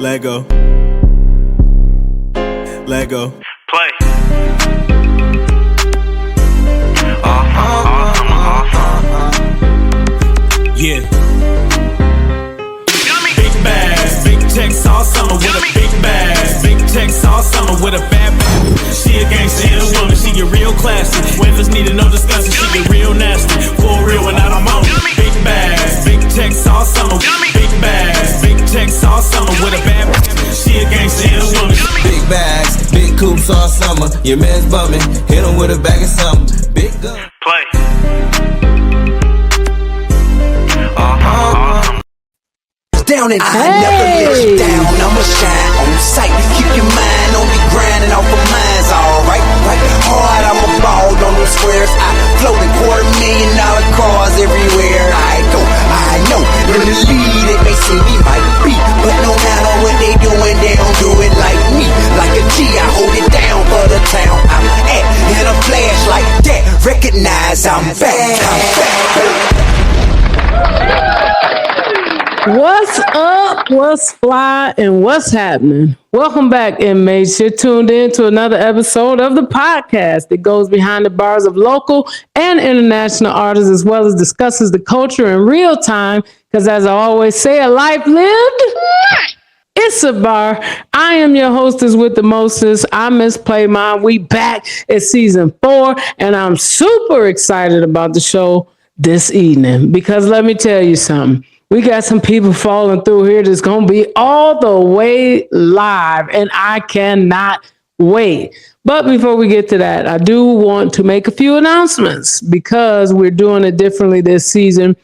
Lego. Lego. Play. Yeah. Big bags, big checks all summer with a big bag. Big checks all summer with a bad bag. She a gangster and a woman, she get real classy. Waivers needed no discussion, she get real nasty. For real when I'm on it. Big bags, big checks all summer. Big bags, big checks all summer with a bad bag. She a gangster and a woman. Big bags, big coops all summer. Your man's bumming, hit him with a bag of something. Big gun. Play. Down and I never let you down, I'ma shine on sight. Keep your mind on the grind and off of mine's alright. Right hard, I'ma ball on them squares. I float in $250,000 cars everywhere I go. I know, in the lead, they may see me might be, but no matter what they doing, they don't do it like me. Like a G, I hold it down for the town I'm at. In a flash like that, recognize I'm back. What's up, what's fly, and what's happening? Welcome back, inmates. You're tuned in to another episode of the podcast that goes behind the bars of local and international artists, as well as discusses the culture in real time. Because as I always say, a life lived, it's a bar. I am your hostess with the mostest. I'm Miss Playmon. We back at season 4, and I'm super excited about the show this evening. Because let me tell you something. We got some people falling through here that's going to be all the way live, and I cannot wait. But before we get to that, I do want to make a few announcements because we're doing it differently this season.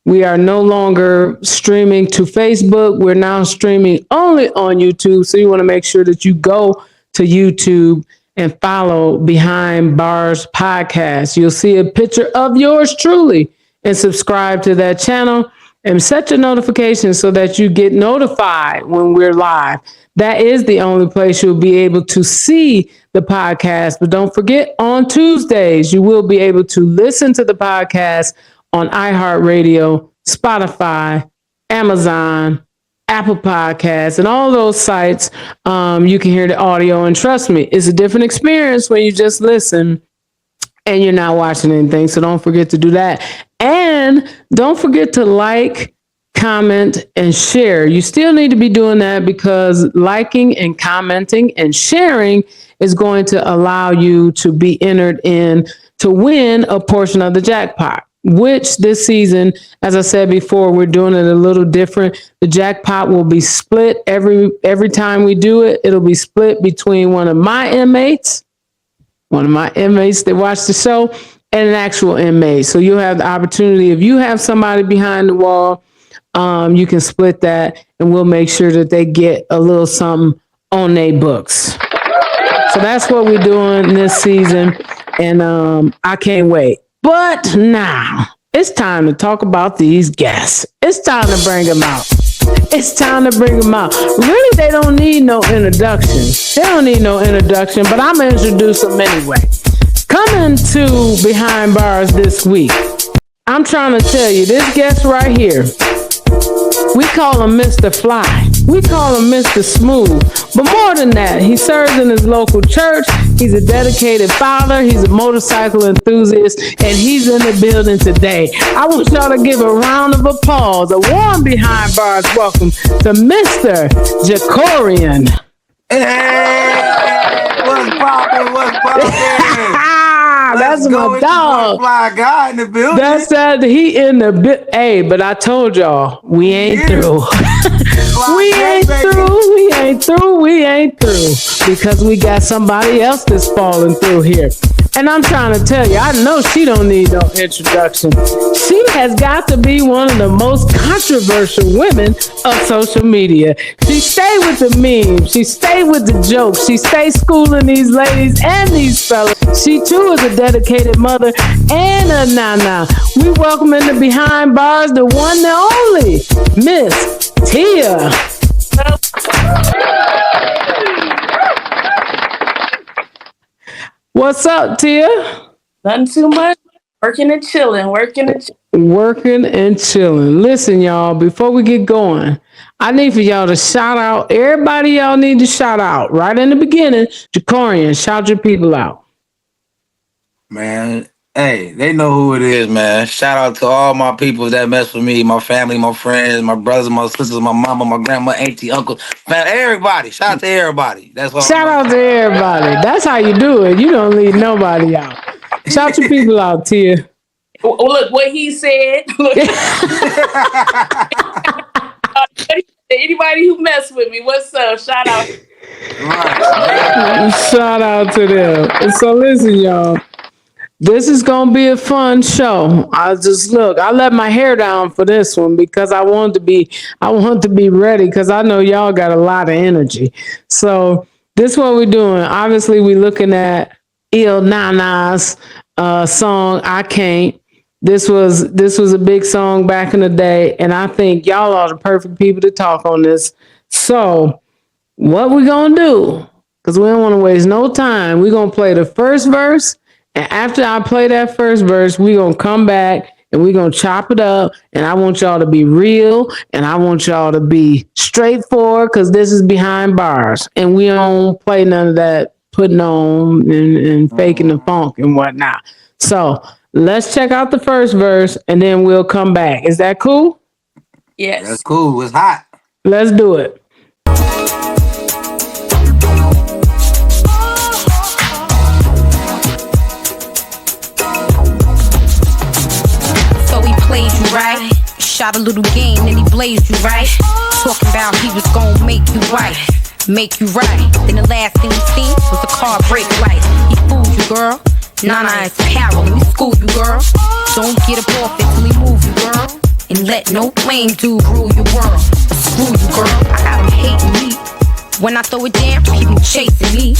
We are no longer streaming to Facebook. We're now streaming only on YouTube. So you want to make sure that you go to YouTube and follow Behind Bars Podcast. You'll see a picture of yours truly and subscribe to that channel. And set your notifications so that you get notified when we're live. That is the only place you'll be able to see the podcast. But don't forget, on Tuesdays, you will be able to listen to the podcast on iHeartRadio, Spotify, Amazon, Apple Podcasts, and all those sites. You can hear the audio. And trust me, it's a different experience when you just listen and you're not watching anything. So don't forget to do that. And don't forget to like, comment, and share. You still need to be doing that because liking and commenting and sharing is going to allow you to be entered in to win a portion of the jackpot, which this season, as I said before, we're doing it a little different. The jackpot will be split every time we do it. It'll be split between one of my inmates that watch the show, and an actual inmate. So you'll have the opportunity, if you have somebody behind the wall, you can split that and we'll make sure that they get a little something on their books. So that's what we're doing this season. And I can't wait. But now it's time to talk about these guests. It's time to bring them out. It's time to bring them out. Really, they don't need no introduction. But I'm going to introduce them anyway. Coming to Behind Bars this week, I'm trying to tell you, this guest right here, we call him Mr. Fly. We call him Mr. Smooth. But more than that, he serves in his local church. He's a dedicated father. He's a motorcycle enthusiast. And he's in the building today. I want y'all to give a round of applause, a warm Behind Bars welcome to Mr. Jacorrian. Hey, what's poppin'? That's my dog. Fly guy in the building. That's that. He in the bit. Hey, but I told y'all we ain't through. We ain't through because we got somebody else that's falling through here. And I'm trying to tell you, I know she don't need no introduction. She has got to be one of the most controversial women of social media. She stay with the memes. She stay with the jokes. She stay schooling these ladies and these fellas. She too is a dedicated mother and a nana. We welcome in the Behind Bars, the one and only Miss Teeya. What's up, Teeya? Nothing too much. Working and chilling. Listen, y'all, before we get going, I need for y'all to shout out everybody y'all need to shout out right in the beginning. Jacorrian, shout your people out. Man, hey, they know who it is, man. Shout out to all my people that mess with me, my family, my friends, my brothers, my sisters, my mama, my grandma, auntie, uncle, man, everybody. Shout out to everybody. That's what Shout out to everybody. That's how you do it. You don't leave nobody out. Shout your people out, Teeya. Look what he said. Anybody who mess with me, what's up? Shout out. Right. Shout out to them. And so listen, y'all. This is gonna be a fun show. I let my hair down for this one because I want to be ready because I know y'all got a lot of energy. So this is what we're doing. Obviously, we're looking at Il Nana's song "I Can't." This was a big song back in the day, and I think y'all are the perfect people to talk on this. So what we gonna do? Because we don't want to waste no time. We're gonna play the first verse. And after I play that first verse, we're going to come back and we're going to chop it up. And I want y'all to be real and I want y'all to be straightforward because this is behind bars. And we don't play none of that putting on and faking the funk and whatnot. So let's check out the first verse and then we'll come back. Is that cool? Yes. That's cool. It's hot. Let's do it. Played you right, shot a little game, then he blazed you right. Talking about he was gonna make you right, make you right. Then the last thing you seen was the car brake light. He fooled you, girl. Nana is power, let me school you, girl. Don't get up off it till he move you, girl. And let no flame dude rule your world. Screw you, girl. I got him hating me. When I throw it down, he been chasing me,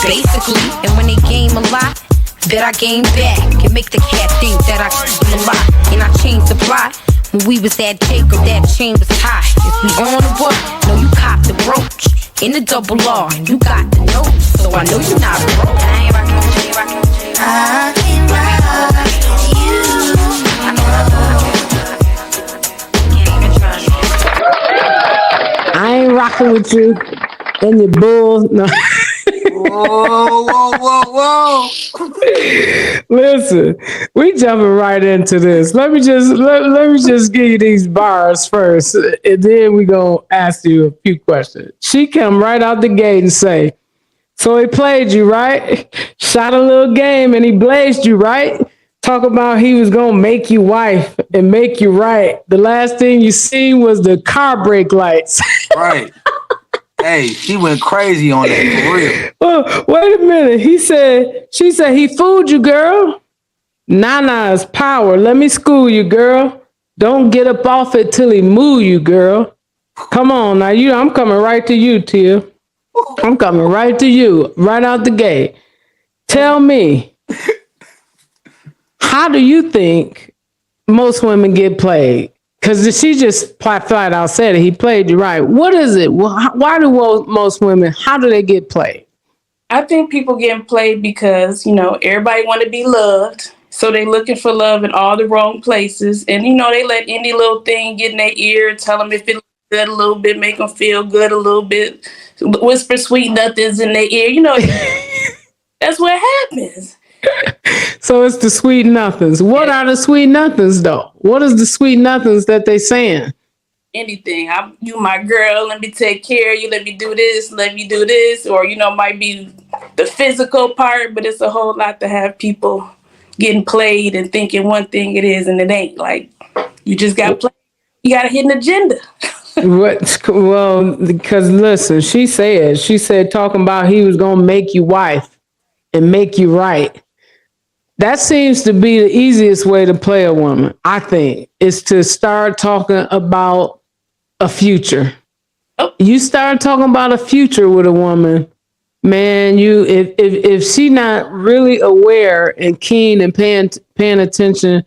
basically. And when they game a lot, that I gain back and make the cat think that I keep a lot. And I changed the plot. When we was at Jacob, that chain was high. If we on the book, no, you cop the brooch. In the double R, and you got the note. So I know you're not broke. I ain't rockin' with you, rockin' with you. I can rock you. I ain't rocking with you and your bulls. No. Whoa. Listen, we jumping right into this. Let me just give you these bars first, and then we gonna ask you a few questions. She come right out the gate and say, "So he played you, right? Shot a little game and he blazed you, right? Talk about he was gonna make you wife and make you right. The last thing you seen was the car brake lights." Right. Hey, she went crazy on that, for real. Oh, wait a minute. She said he fooled you, girl. Nana's power. Let me school you, girl. Don't get up off it till he move you, girl. Come on now, I'm coming right to you, Teeya. I'm coming right to you, right out the gate. Tell me, how do you think most women get played? Because she just flat out said it. He played you right. What is it? Why do most women, how do they get played? I think people getting played because, everybody want to be loved. So they looking for love in all the wrong places. And, they let any little thing get in their ear, tell them if it looks good a little bit, make them feel good a little bit, whisper sweet nothings in their ear. That's what happens. So it's the sweet nothings. What are the sweet nothings, though? What is the sweet nothings that they saying? Anything. You my girl. Let me take care of you. Let me do this. Let me do this. Or, might be the physical part, but it's a whole lot to have people getting played and thinking one thing it is and it ain't. Like, you just got played. You got a hidden agenda. What? Well, because listen, she said talking about he was going to make you wife and make you right. That seems to be the easiest way to play a woman, I think, is to start talking about a future. Oh. You start talking about a future with a woman, man, if she not really aware and keen and paying attention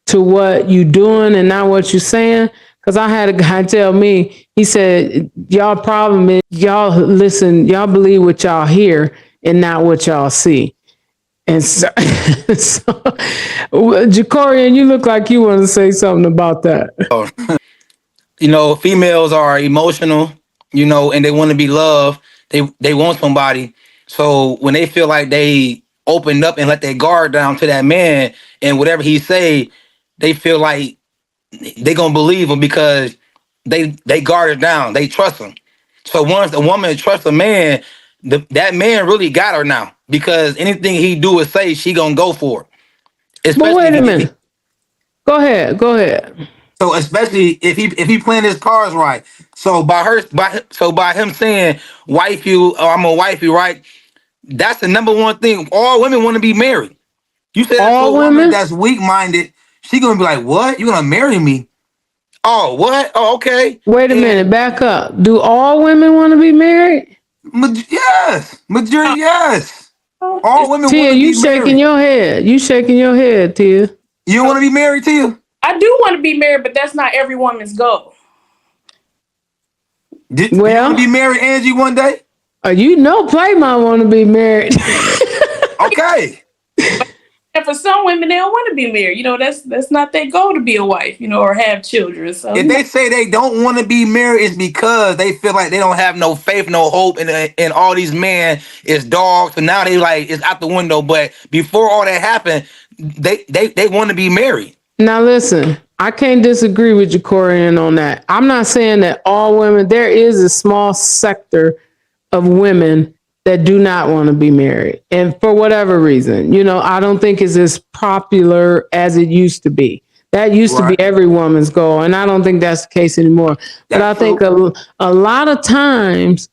to what you doing and not what you saying, because I had a guy tell me, he said, y'all problem is y'all believe what y'all hear and not what y'all see. And so Jacorrian, you look like you want to say something about that. females are emotional, and they want to be loved. They want somebody. So when they feel like they opened up and let their guard down to that man, and whatever he say, they feel like they gonna believe him because they guard it down. They trust him. So once a woman trusts a man, that man really got her now because anything he do or say, she gonna go for it. But Especially wait a if he, minute. Go ahead. so especially if he playing his cards right. So by him saying wife you, or I'm gonna wife you, right? That's the number one thing. All women want to be married. You say that to All a woman women? that's weak minded, she gonna be like, "What? You gonna marry me? Oh, what? Oh, okay." Wait a minute, back up. Do all women want to be married? Yes, majority, yes. All women want Teeya, to you be shaking married. your head. You shaking your head, Teeya. You don't want to be married, Teeya? I do want to be married, but that's not every woman's goal. Do you want to be Well, married, Angie, one day? Play might want to be married. Okay. And for some women, they don't want to be married. That's not their goal to be a wife, or have children. So If they say they don't want to be married, it's because they feel like they don't have no faith, no hope, and all these men is dogs. So now they like it's out the window. But before all that happened, they want to be married. Now listen, I can't disagree with Jacorrian on that. I'm not saying that all women. There is a small sector of women that do not want to be married, and for whatever reason, I don't think it's as popular as it used to be. That used to be Right. every woman's goal, and I don't think that's the case anymore. But I That's think true. a lot of times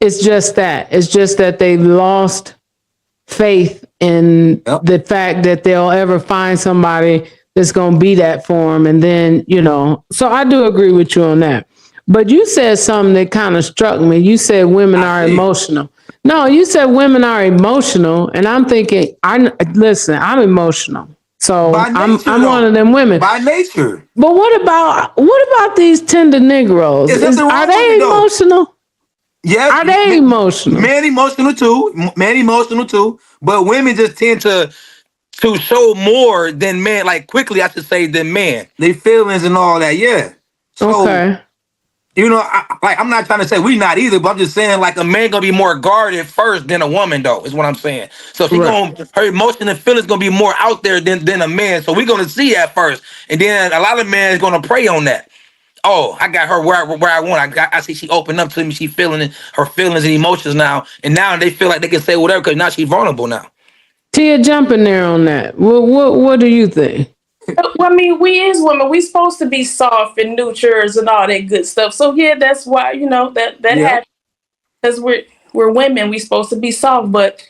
it's just that. It's just that they lost faith in Yep. the fact that they'll ever find somebody that's going to be that for them. And then, so I do agree with you on that. But you said something that kind of struck me. You said women I are see. emotional. No, you said women are emotional. And I'm thinking, I'm emotional. So By nature, I'm one though. of them women. By nature. But what about these tender Negroes? There's nothing Are wrong with they it, though. emotional? Yes, Are they emotional? men emotional too. Men emotional too. But women just tend to show more than men, like quickly, I should say, than men. They feelings and all that, yeah. So Okay. I'm not trying to say we not either, but I'm just saying like a man gonna be more guarded first than a woman, though, is what I'm saying. So she Right. gonna her emotion and feelings gonna be more out there than a man. So we're gonna see that first, and then a lot of men is gonna prey on that. Oh, I got her where I want. I see she opened up to me. She feeling her feelings and emotions now, and now they feel like they can say whatever because now she's vulnerable now. Tia, jump in there on that. What do you think? Well, I mean, we as women, we supposed to be soft and nurturers and all that good stuff. So yeah, that's why that Yeah. happens because we're women. We supposed to be soft, but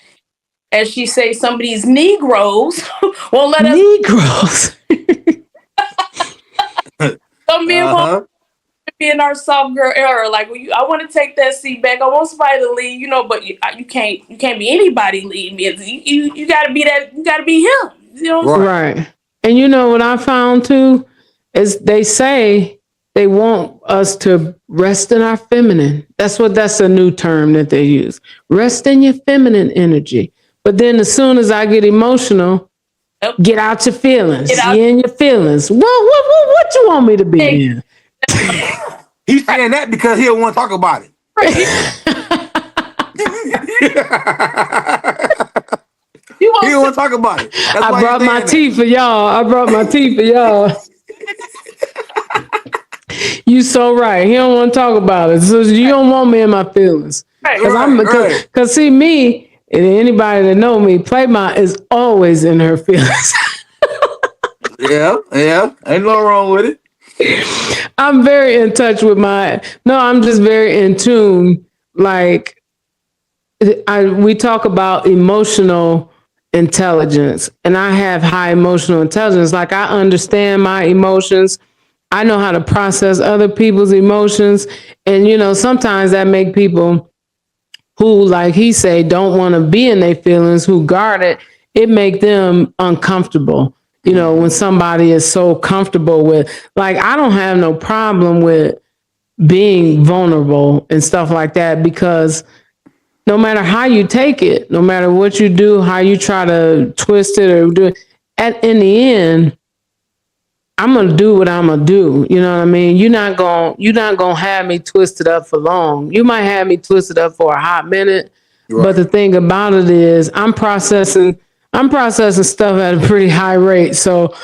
as she say, some of these Negroes won't let us. Negroes. Some men won't be in our soft girl era. Like, I want to take that seat back. I want somebody to lead, but you can't be anybody lead me. You got to be that. You got to be him. Right. And you know what I found too is they say they want us to rest in our feminine. That's a new term that they use. Rest in your feminine energy. But then as soon as I get emotional, get out your feelings. Get out- You in your feelings. What you want me to be Hey. in? He's saying that because he don't want to talk about it. He don't want to talk about it. That's I why brought he's my saying tea for y'all. You so right. He don't want to talk about it. So you don't want me in my feelings. Cause see me, and anybody that know me, Playmont is always in her feelings. Yeah. Ain't no wrong with it. I'm very in touch with I'm just very in tune. Like we talk about emotional intelligence, and I have high emotional intelligence. Like I understand my emotions. I know how to process other people's emotions. And sometimes that make people who, like he say, don't want to be in their feelings, who guard it make them uncomfortable. When somebody is so comfortable with, like, I don't have no problem with being vulnerable and stuff like that, because no matter how you take it, no matter what you do, how you try to twist it or do it, in the end, I'm gonna do what I'm gonna do. You know what I mean? You're not gonna have me twisted up for long. You might have me twisted up for a hot minute, but the thing about it is, I'm processing stuff at a pretty high rate. So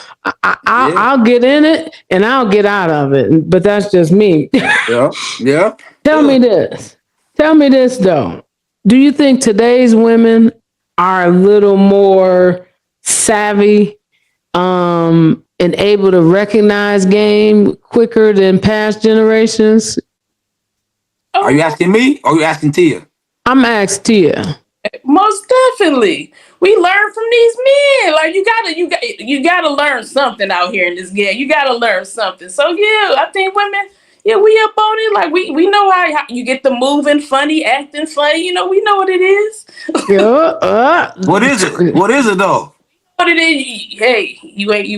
I'll get in it and I'll get out of it. But that's just me. Yeah. Tell me this. Tell me this though. Do you think today's women are a little more savvy? And able to recognize game quicker than past generations? Are you asking me or are you asking Teeya? I'm asking Teeya. Most definitely. We learn from these men. Like you gotta learn something out here in this game. You gotta learn something. So yeah, I think women, yeah, we up on it. Like we know how you get the moving funny, acting funny. You know, we know what it is. What is it? What is it though? What it is? Hey, you ain't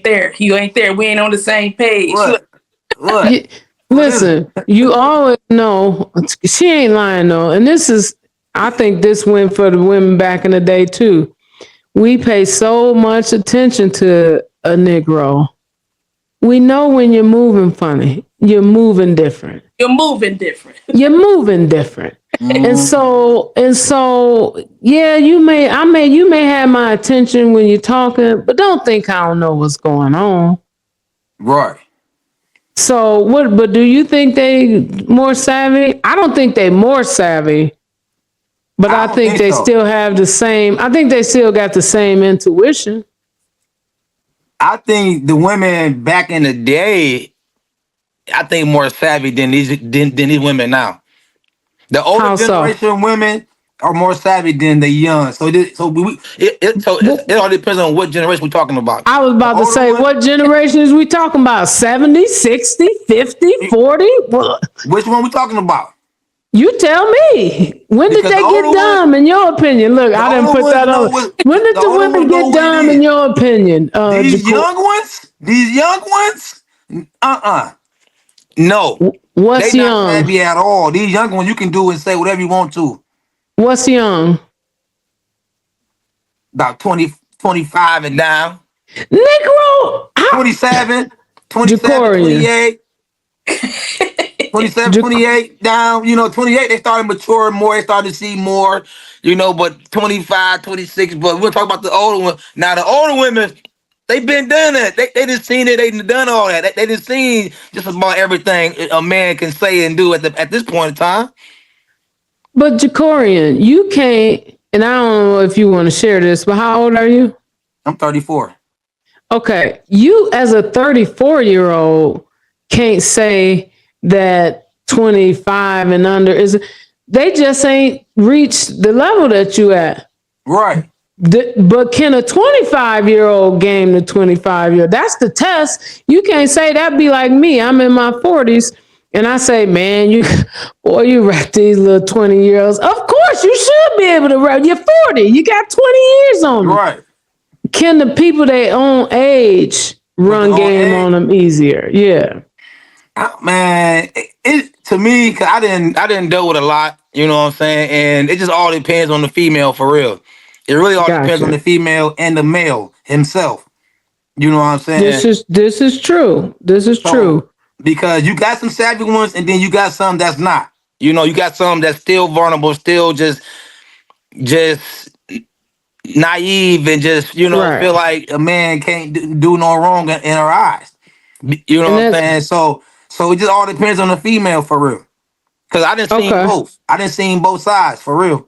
there. You ain't there. We ain't on the same page. What? Listen, you always know she ain't lying though, and I think this went for the women back in the day too. We pay so much attention to a Negro. We know when you're moving funny, you're moving different. You're moving different. You're moving different. And so, yeah, you may have my attention when you're talking, but don't think I don't know what's going on. Right. So but do you think they more savvy? I don't think they more savvy, but I think they still have the same, I think they still got the same intuition. I think the women back in the day, I think more savvy than these women now. The older generation women are more savvy than the young. So it all depends on what generation we're talking about. I was about to say, what generation is we talking about? 70, 60, 50, 40? Which one we talking about? You tell me. When did they get dumb, in your opinion? Look, I didn't put that on. When did the women get dumb, in your opinion? These young ones? These young ones? No. What's they young? Not savvy at all. These young ones, you can do and say whatever you want to. What's young? About 20, 25 and down. Negro! 27, 28. 27, 28 down, 28, they started maturing more, they started to see more, but 25, 26, but we're talking about the older one. Now, the older women, they've been done that. They just seen it, they done all that. They just seen just about everything a man can say and do at this point in time. But Jacorrian, you can't, and I don't know if you want to share this, but how old are you? I'm 34. Okay, you as a 34-year-old can't say that 25 and under they just ain't reached the level that you at. Right. But can a 25-year-old game the 25-year-old? That's the test. You can't say that. Be like me. I'm in my 40s and I say, man, you rap these little 20-year-olds. Of course you should be able to rap. You're 40. You got 20 years on them. Right. Can the people their own age run game on them easier? Yeah. Man, it to me, cause I didn't deal with a lot, you know what I'm saying, and it just all depends on the female for real. It really all depends on the female and the male himself. You know what I'm saying? This is true. This is true. Because you got some savvy ones, and then you got some that's not. You got some that's still vulnerable, still just naive, and just feel like a man can't do no wrong in her eyes. You know what I'm saying? So it just all depends on the female for real. Cause I didn't see both. I didn't see both sides for real.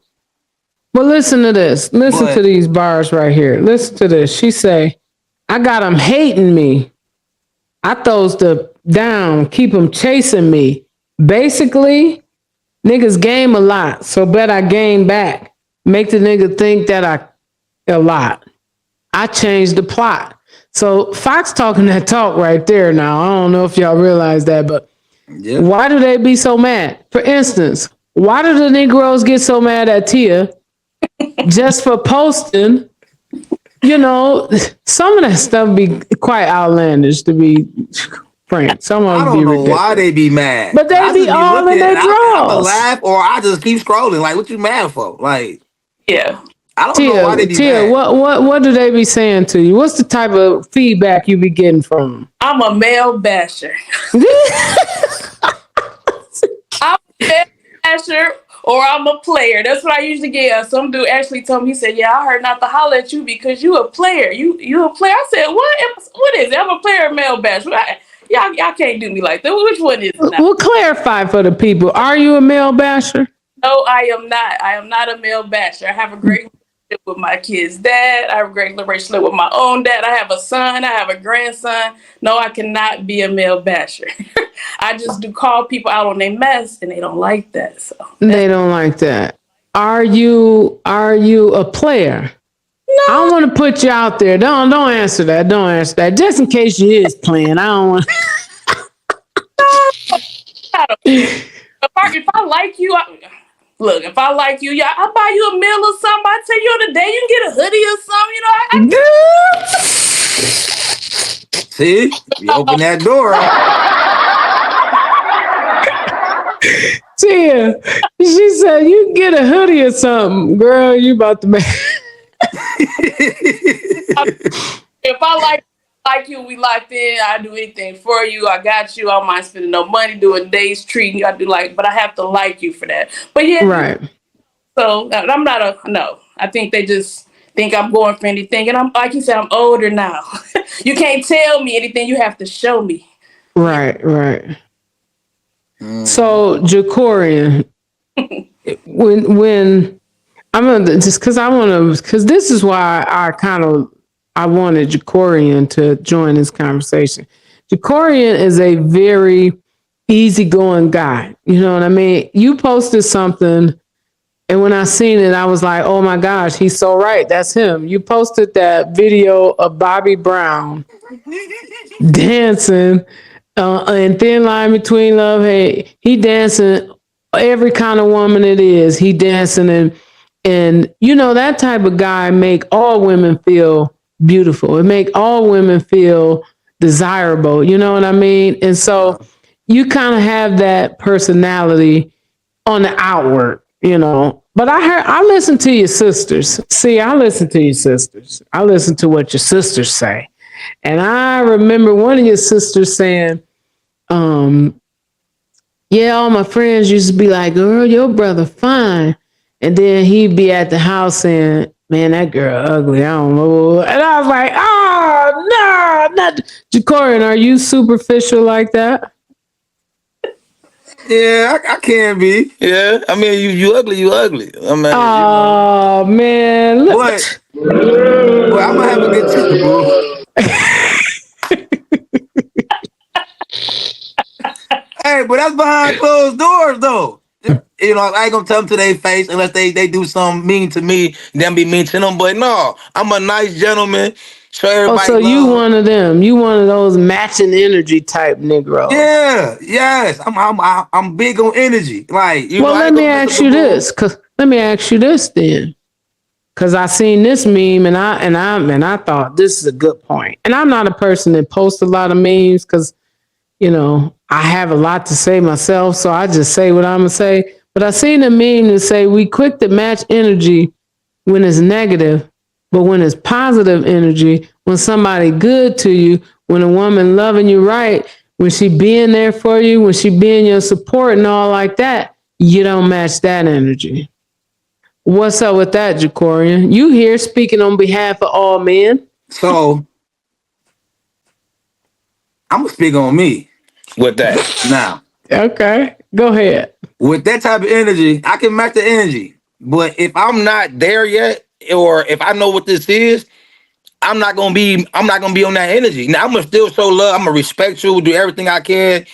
Well, listen to this. Listen to these bars right here. Listen to this. She say, I got them hating me. I throws the down, keep them chasing me. Basically, niggas game a lot, so bet I game back. Make the nigga think that I a lot. I changed the plot. So Fox talking that talk right there now. I don't know if y'all realize that, but why do they be so mad? For instance, why do the Negroes get so mad at Teeya just for posting? Some of that stuff be quite outlandish, to be frank. Some of them I don't know why they be mad. But they be all in their draws. I laugh or I just keep scrolling. Like, what you mad for? Like, yeah. I don't know why they be Teeya, mad. what do they be saying to you? What's the type of feedback you be getting from them? I'm a male basher. I'm a male basher or I'm a player. That's what I usually get. Some dude actually told me, he said, yeah, I heard not to holler at you because you a player. You a player. I said, what is it? I'm a player or male basher. Y'all can't do me like that. Which one is it now? We'll clarify for the people. Are you a male basher? No, I am not. I am not a male basher. I have a great relationship with my kid's dad. I have a great relationship with my own dad. I have a son. I have a grandson. No, I cannot be a male basher. I just do call people out on their mess, and they don't like that. So they don't like that. Are you a player? No. I don't want to put you out there. Don't answer that. Don't answer that. Just in case you is playing. I don't want. If I like you, look, if I like you, yeah, I'll buy you a meal or something. I tell you on the day, you can get a hoodie or something, you know. See? You open that door. Teeya, she said, you can get a hoodie or something. Girl, you about to make... If I like you, we locked in. I do anything for you. I got you. I don't mind spending no money doing days treating you. I do but I have to like you for that. But yeah, right. So I'm not no. I think they just think I'm going for anything, and I'm like you said, I'm older now. You can't tell me anything. You have to show me. Right. So Jacorrian, when I'm gonna just because this is why I wanted Jacorrian to join this conversation. Jacorrian is a very easygoing guy. You know what I mean? You posted something, and when I seen it, I was like, oh my gosh, he's so right. That's him. You posted that video of Bobby Brown dancing in Thin Line Between Love, Hate. He dancing every kind of woman it is. He dancing and you know, that type of guy make all women feel beautiful. It make all women feel desirable. You know what I mean? And so you kind of have that personality on the outward, you know. But I listen to your sisters. See, I listen to your sisters. I listen to what your sisters say. And I remember one of your sisters saying, yeah, all my friends used to be like, girl, your brother fine. And then he'd be at the house saying, man, that girl ugly. I don't know. And I was like, oh, no, not Jacorrian. Are you superficial like that? Yeah, I can be. Yeah, I mean, you ugly, you ugly. I mean, oh, man. Look. But I'm going to have a good time, boo. Hey, but that's behind closed doors, though. You know, I ain't gonna tell them to their face unless they do something mean to me, then be mean to them. But no, I'm a nice gentleman. Show everybody. Oh, so you one of them? You one of those matching energy type Negroes? Yeah, yes. I'm big on energy. Like, you well, know, let me ask you this, then, because I seen this meme and I thought this is a good point. And I'm not a person that posts a lot of memes because, you know, I have a lot to say myself, so I just say what I'm gonna say. But I seen a meme that say we quick to match energy when it's negative, but when it's positive energy, when somebody good to you, when a woman loving you right, when she being there for you, when she being your support and all like that, you don't match that energy. What's up with that, Jacorrian? You here speaking on behalf of all men? So I'm gonna speak on me with that now. Okay, go ahead. With that type of energy, I can match the energy. But if I'm not there yet, or if I know what this is, I'm not gonna be on that energy. Now I'm gonna still show love. I'm gonna respect you, do everything I can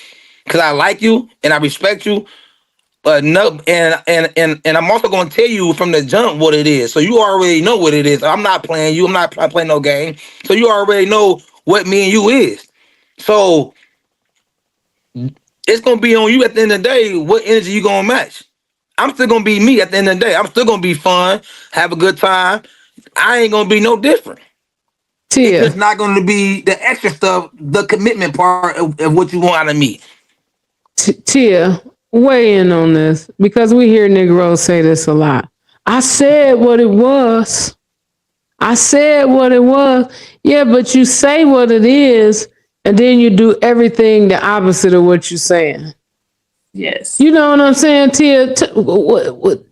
because I like you and I respect you. But no, and I'm also gonna tell you from the jump what it is. So you already know what it is. I'm not playing you. I'm not playing no game. So you already know what me and you is. So it's gonna be on you at the end of the day. What energy you gonna match? I'm still gonna be me at the end of the day. I'm still gonna be fun, have a good time. I ain't gonna be no different. Teeya. It's just not gonna be the extra stuff, the commitment part of what you want out of me. Teeya, weigh in on this because we hear Negroes say this a lot. I said what it was. I said what it was. Yeah, but you say what it is, and then you do everything the opposite of what you're saying. Yes. You know what I'm saying, Teeya? What?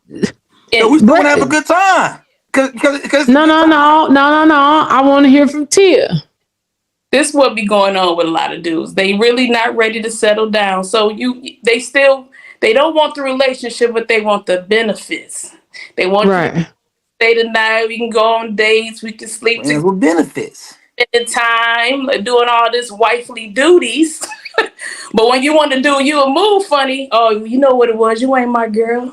So we still want to have a good time. Cause No. I want to hear from Teeya. This what be going on with a lot of dudes. They really not ready to settle down. So they don't want the relationship, but they want the benefits. They want you to stay the night. We can go on dates. We can sleep together. With benefits. Spending time, like doing all this wifely duties. But when you want to do you a move funny, oh, you know what it was. You ain't my girl.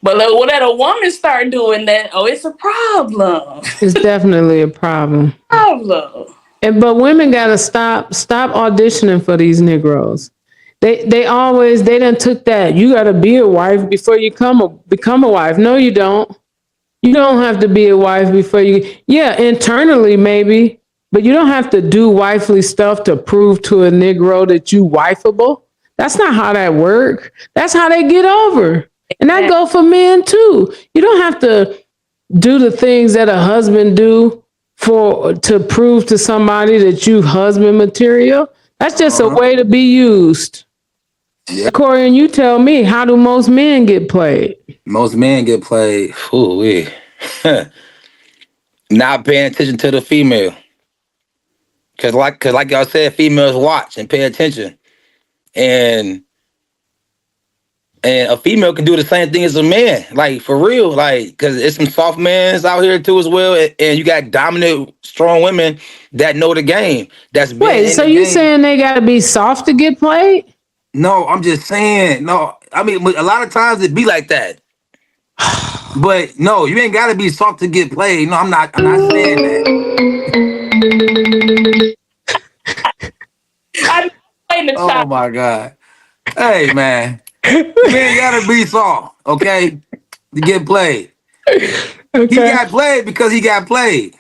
But when let a woman start doing that, oh, it's a problem. It's definitely a problem. But women gotta stop auditioning for these Negroes. They done took that. You gotta be a wife before you become a wife. No, you don't. You don't have to be a wife before you. Yeah, internally maybe, but you don't have to do wifely stuff to prove to a Negro that you wifeable. That's not how that works. That's how they get over. And that go for men too. You don't have to do the things that a husband do to prove to somebody that you husband material. That's just a way to be used. Yeah. Jacorrian, you tell me, how do most men get played? Most men get played, not paying attention to the female. Cause like y'all said, females watch and pay attention. And a female can do the same thing as a man, like for real, like, cause it's some soft men out here too as well, and you got dominant, strong women that know the game. Wait, so you saying they gotta be soft to get played? No, I'm just saying. No, I mean a lot of times it be like that. But no, you ain't gotta be soft to get played. No, I'm not saying that. Oh my God. Hey man. You ain't gotta be soft, okay? To get played. Okay. He got played because he got played.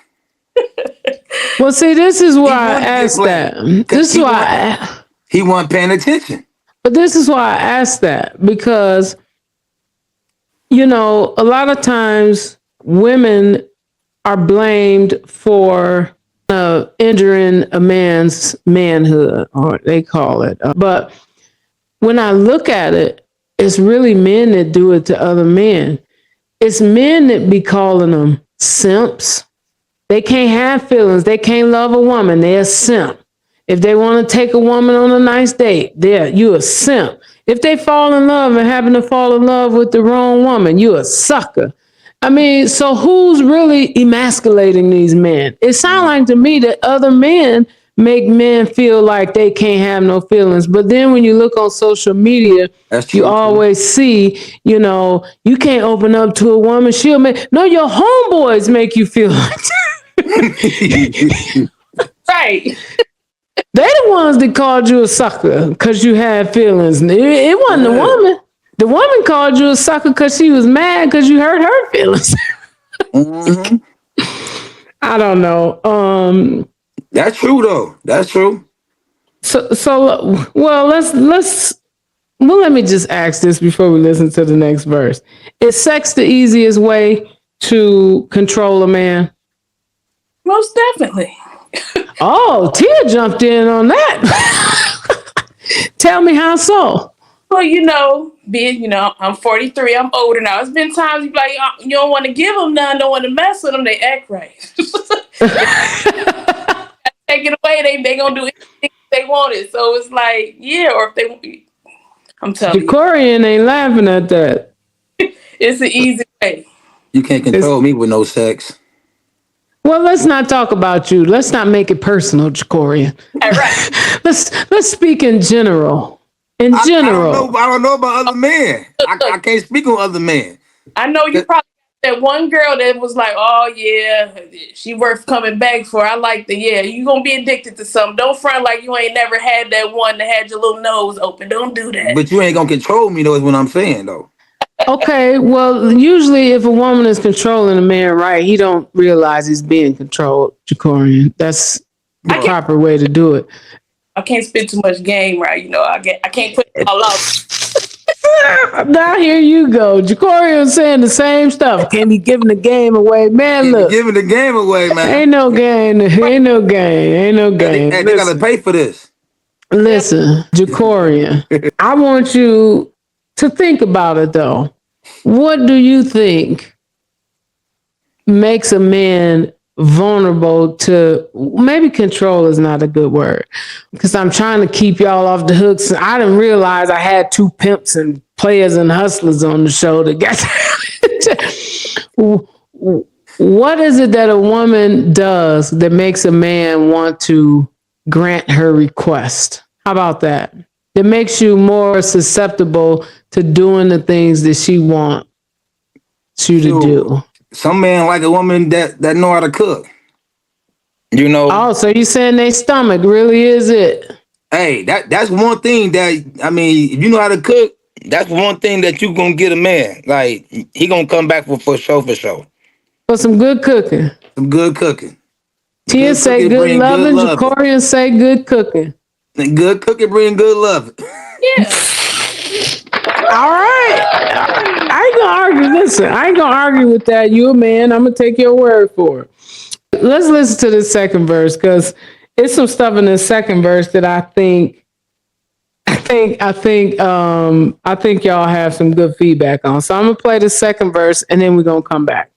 Well, see, this is why I asked that. This is why he wasn't paying attention. But this is why I asked that, because a lot of times women are blamed for injuring a man's manhood, or they call it. But when I look at it, it's really men that do it to other men. It's men that be calling them simps. They can't have feelings. They can't love a woman. They're a simp. If they want to take a woman on a nice date, you a simp. If they fall in love and happen to fall in love with the wrong woman, you a sucker. I mean, so who's really emasculating these men? It sounds like to me that other men make men feel like they can't have no feelings. But then when you look on social media, you always see, you can't open up to a woman. No, your homeboys make you feel like that. Right. They're the ones that called you a sucker because you had feelings. It wasn't the woman. The woman called you a sucker because she was mad because you hurt her feelings. Mm-hmm. I don't know. That's true though. That's true. So let me just ask this before we listen to the next verse. Is sex the easiest way to control a man? Most definitely. Oh, Teeya jumped in on that. Tell me how so. Well, I'm 43. I'm older now. It's been times you be like, you don't want to give them none, don't want to mess with them. They act right. Take it away. They gonna do anything they want it. So it's like, yeah. Or if they, I'm telling Jacorrian ain't laughing at that. It's an easy way. You can't control me with no sex. Well, let's not talk about you. Let's not make it personal, Jacorrian. All right. Let's speak in general. I don't know about other men. I can't speak on other men. I know you probably that one girl that was like, oh yeah, she worth coming back for. I like you gonna be addicted to something. Don't front like you ain't never had that one that had your little nose open. Don't do that. But you ain't gonna control me though, is what I'm saying though. Okay, well, usually if a woman is controlling a man, right, he don't realize he's being controlled, Jacorrian. That's the proper way to do it. I can't spit too much game, right? I can't put it all out. Now here you go. Jacorrian saying the same stuff. Can't be giving the game away. Man, Can't be look. giving the game away, man. Ain't no game. Ain't no game. Ain't no game. Hey, they gotta pay for this. Listen, Jacorrian. I want you to think about it though. What do you think makes a man vulnerable to, maybe control is not a good word, because I'm trying to keep y'all off the hooks. I didn't realize I had two pimps and players and hustlers on the show that got what is it that a woman does that makes a man want to grant her request? How about that? That makes you more susceptible to doing the things that she wants you to do. Some man like a woman that know how to cook. You know. Oh, so you saying their stomach really is it? Hey, that's one thing that, I mean, if you know how to cook, that's one thing that you gonna get a man. Like, he gonna come back for sure. For some good cooking. Some good cooking. Teeya say good loving. Jacorrian say good cooking. And good cooking bring good loving. Yeah. All right. I ain't gonna argue. Listen, I ain't gonna argue with that. You a man. I'm gonna take your word for it. Let's listen to the second verse, because it's some stuff in the second verse that I think y'all have some good feedback on. So I'm gonna play the second verse and then we're gonna come back.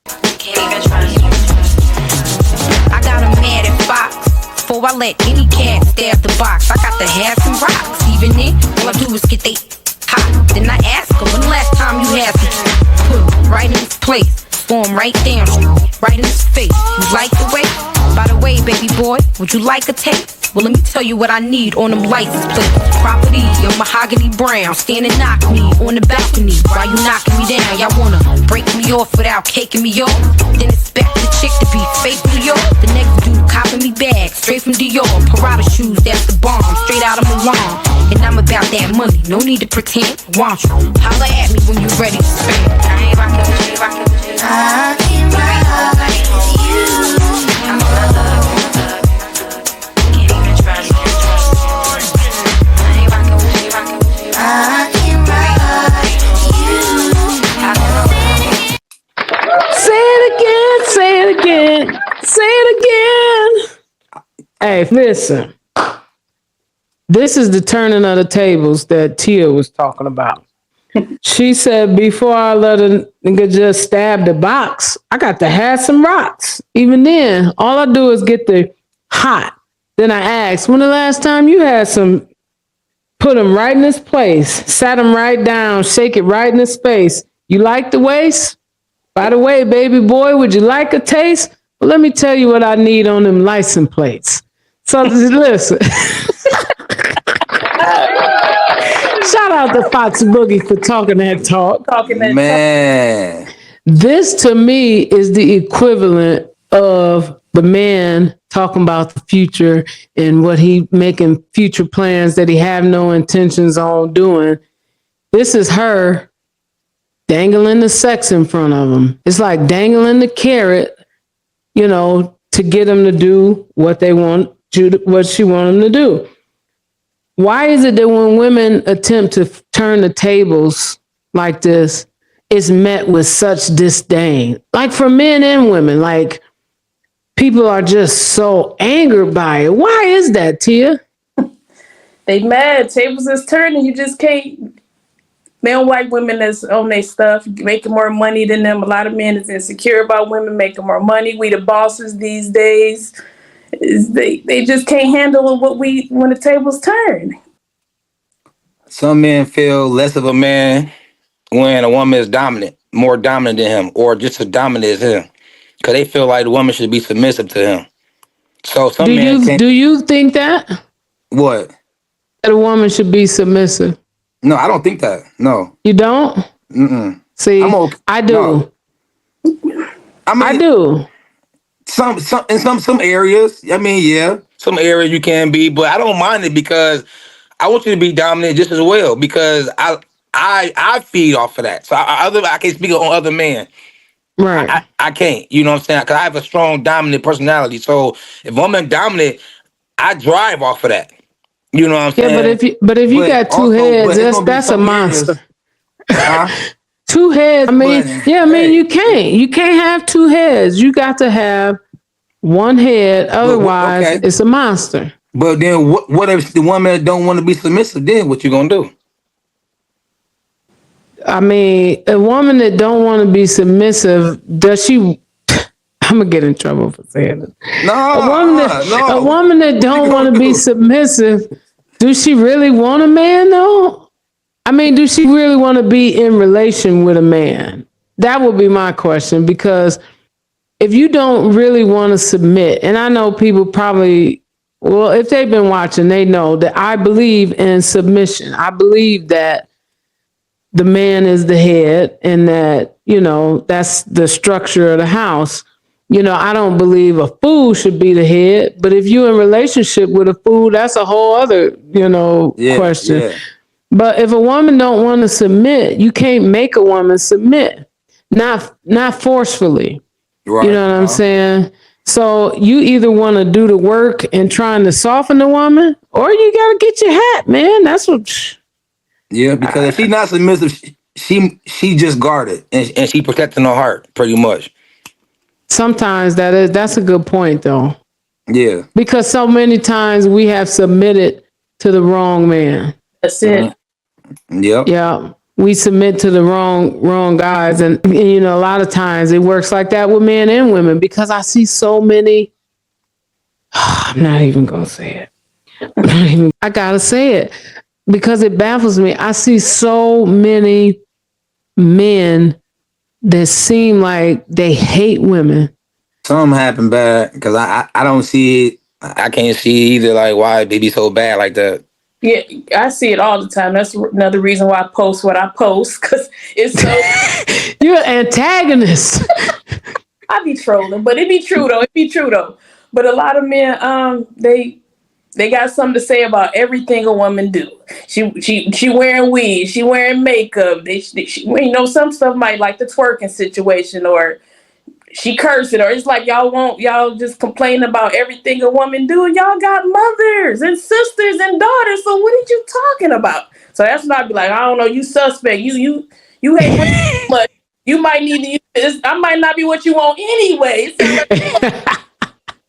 I got a mad at Fox. Before I let any cat stab the box, I got to have some rocks. Even then, all I do is get they hot. Then I ask her, when the last time you had some? Put him right in his place. Form right down, right in his face. You like the way? By the way, baby boy, would you like a taste? Well, let me tell you what I need on them license plates. Property, your mahogany brown. Stand and knock me on the balcony while you knocking me down. Y'all wanna break me off without caking me off? Then expect the chick to be faithful to you. The next dude copping me bags straight from Dior. Parada shoes, that's the bomb, straight out of Milan. And I'm about that money, no need to pretend. Want you? Holla at me when you ready to spend. I ain't rockin' with you, rockin' with you. I can't ride with you. I'm a thug. Can't even trust you. I ain't rockin' with you, rockin' with you. I can't ride with you. Say it again. Hey, listen. This is the turning of the tables that Teeya was talking about. She said, before I let a nigga just stab the box, I got to have some rocks. Even then, all I do is get the hot. Then I ask, when the last time you had some? Put him right in his place, sat him right down, shake it right in his face. You like the waist? By the way, baby boy, would you like a taste? Well, let me tell you what I need on them license plates. So listen. Shout out to Foxy Boogie for talking that talk. Man. This to me is the equivalent of the man talking about the future and what he making future plans that he have no intentions on doing. This is her dangling the sex in front of him. It's like dangling the carrot, to get him to do what they want, what she want him to do. Why is it that when women attempt to turn the tables like this, it's met with such disdain? Like for men and women, like people are just so angered by it. Why is that, Teeya? They mad. Tables is turning. You just can't. They don't like women that's on their stuff, making more money than them. A lot of men is insecure about women making more money. We the bosses these days. They just can't handle when the tables turn. Some men feel less of a man when a woman is dominant, more dominant than him, or just as dominant as him, because they feel like the woman should be submissive to him. So some men do you think that? What? That a woman should be submissive? No, I don't think that. No. You don't? Mm-mm. See, I do. No. I do. Some areas. I mean, yeah, some areas you can be, but I don't mind it because I want you to be dominant just as well, because I feed off of that. So I can't speak on other men. Right. I can't. You know what I'm saying? Because I have a strong dominant personality. So if I'm dominant, I drive off of that. You know what I'm saying? Yeah, but if you got two heads, that's a monster. Two heads. I mean, you can't have two heads. You got to have one head. Otherwise, it's a monster. But then what if the woman don't want to be submissive? Then what you gonna do? I mean, a woman that don't want to be submissive, does she? I'm gonna get in trouble for saying this. A woman that don't want to be submissive, do she really want a man though? I mean, do she really want to be in relation with a man? That would be my question, because if you don't really want to submit, and I know people probably, well, if they've been watching, they know that I believe in submission. I believe that the man is the head and that, that's the structure of the house. I don't believe a fool should be the head, but if you're in relationship with a fool, that's a whole other, question. Yeah. But if a woman don't want to submit, you can't make a woman submit, not forcefully. Right. You know what I'm saying? So you either want to do the work and trying to soften the woman, or you got to get your hat, man. That's what. Yeah, because if she's not submissive, she just guarded and she protecting her heart pretty much. Sometimes that's a good point though. Yeah. Because so many times we have submitted to the wrong man. That's it. Yep. Yeah. We submit to the wrong guys. And a lot of times it works like that with men and women, because I see so many. I'm not even going to say it. I got to say it because it baffles me. I see so many men that seem like they hate women. Something happened bad because I don't see it. I can't see either, like, why they be so bad like that. Yeah, I see it all the time. That's another reason why I post what I post, because it's so... You're an antagonist. I be trolling, but it be true though. But a lot of men, they got something to say about everything a woman do. She wearing weeds, she wearing makeup. Some stuff might, like the twerking situation, or she cursing, or it's like y'all just complain about everything a woman do. Y'all got mothers and sisters and daughters, so what are you talking about? So that's when I be like, I don't know, you suspect. You hate women much. You might need to use this. I might not be what you want anyway.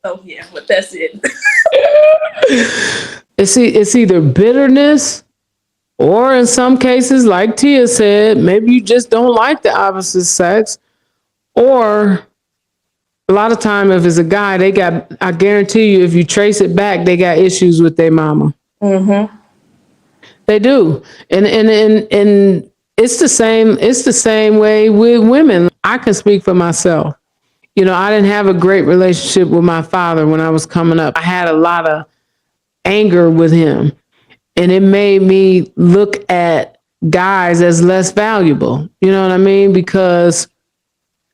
So yeah, but that's it. It's either bitterness, or in some cases, like Teeya said, maybe you just don't like the opposite sex, or a lot of time, if it's a guy, I guarantee you, if you trace it back, they got issues with their mama. Mm-hmm. They do. And it's the same way with women. I can speak for myself. I didn't have a great relationship with my father when I was coming up. I had a lot of anger with him, and it made me look at guys as less valuable. You know what I mean? Because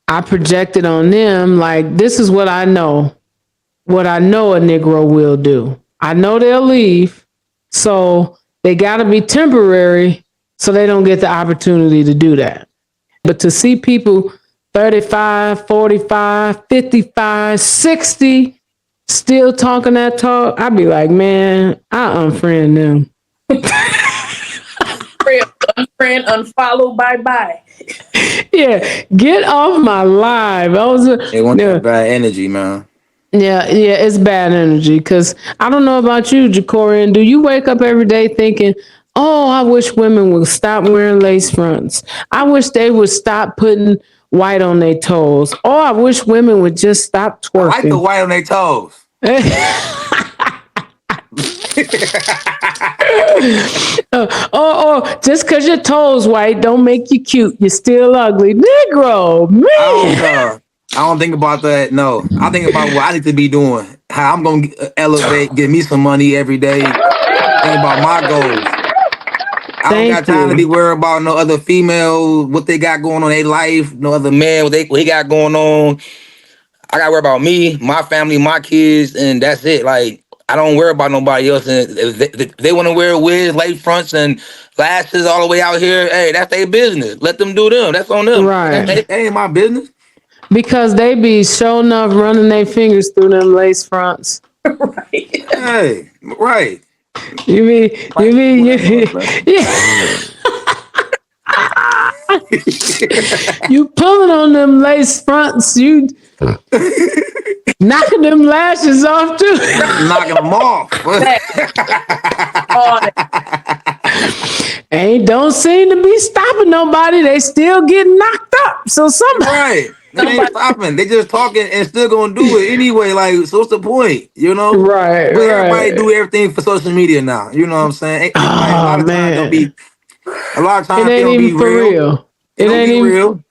I projected on them, like, this is what I know a Negro will do. I know they'll leave, so they got to be temporary so they don't get the opportunity to do that. But to see people 35, 45, 55, 60 still talking that talk, I'd be like, man, I unfriend them. Unfriend, unfollow, bye-bye. Yeah, get off my live. They want that bad energy, man. Yeah, it's bad energy. Because I don't know about you, Jacorrian. Do you wake up every day thinking, oh, I wish women would stop wearing lace fronts. I wish they would stop putting white on their toes. Oh, I wish women would just stop twerking. I like the white on their toes. Just because your toes white don't make you cute. You're still ugly. Negro, man. I don't think about that. No, I think about what I need to be doing. How I'm going to elevate, get me some money every day. Think about my goals. I don't got time to be worried about no other female, what they got going on in their life, no other man, what he got going on. I got to worry about me, my family, my kids, and that's it. Like, I don't worry about nobody else. And if they want to wear wigs, lace fronts, and lashes all the way out here, hey, that's their business. Let them do them. That's on them. Right. That ain't my business. Because they be showing up running their fingers through them lace fronts. Right. Hey, right. You mean, yeah. You pulling on them lace fronts, you knocking them lashes off too. Knocking them off. Don't seem to be stopping nobody. They still getting knocked up. So somebody, right. They ain't stopping. They just talking and still gonna do it anyway. Like, so what's the point? You know? Right. But everybody do everything for social media now. You know what I'm saying? Oh, a lot of times don't be. A lot of times it ain't even for real. It ain't even real.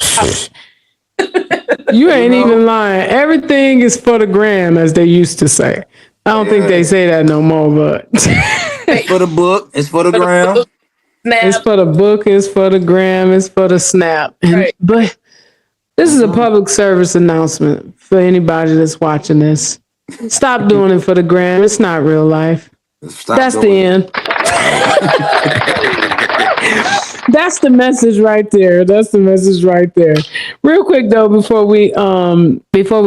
You ain't even lying. Everything is for the gram, as they used to say. I don't think they say that no more, but it's for the book. It's for the gram. It's for the book. It's for the gram. It's for the snap. But this is a public service announcement for anybody that's watching this. Stop doing it for the gram. It's not real life. That's the end. That's the message right there. That's the message right there. Real quick though, before we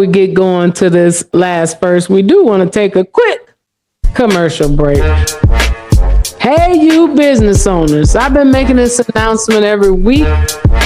get going to this last verse, we do want to take a quick commercial break. Hey, you business owners. I've been making this announcement every week.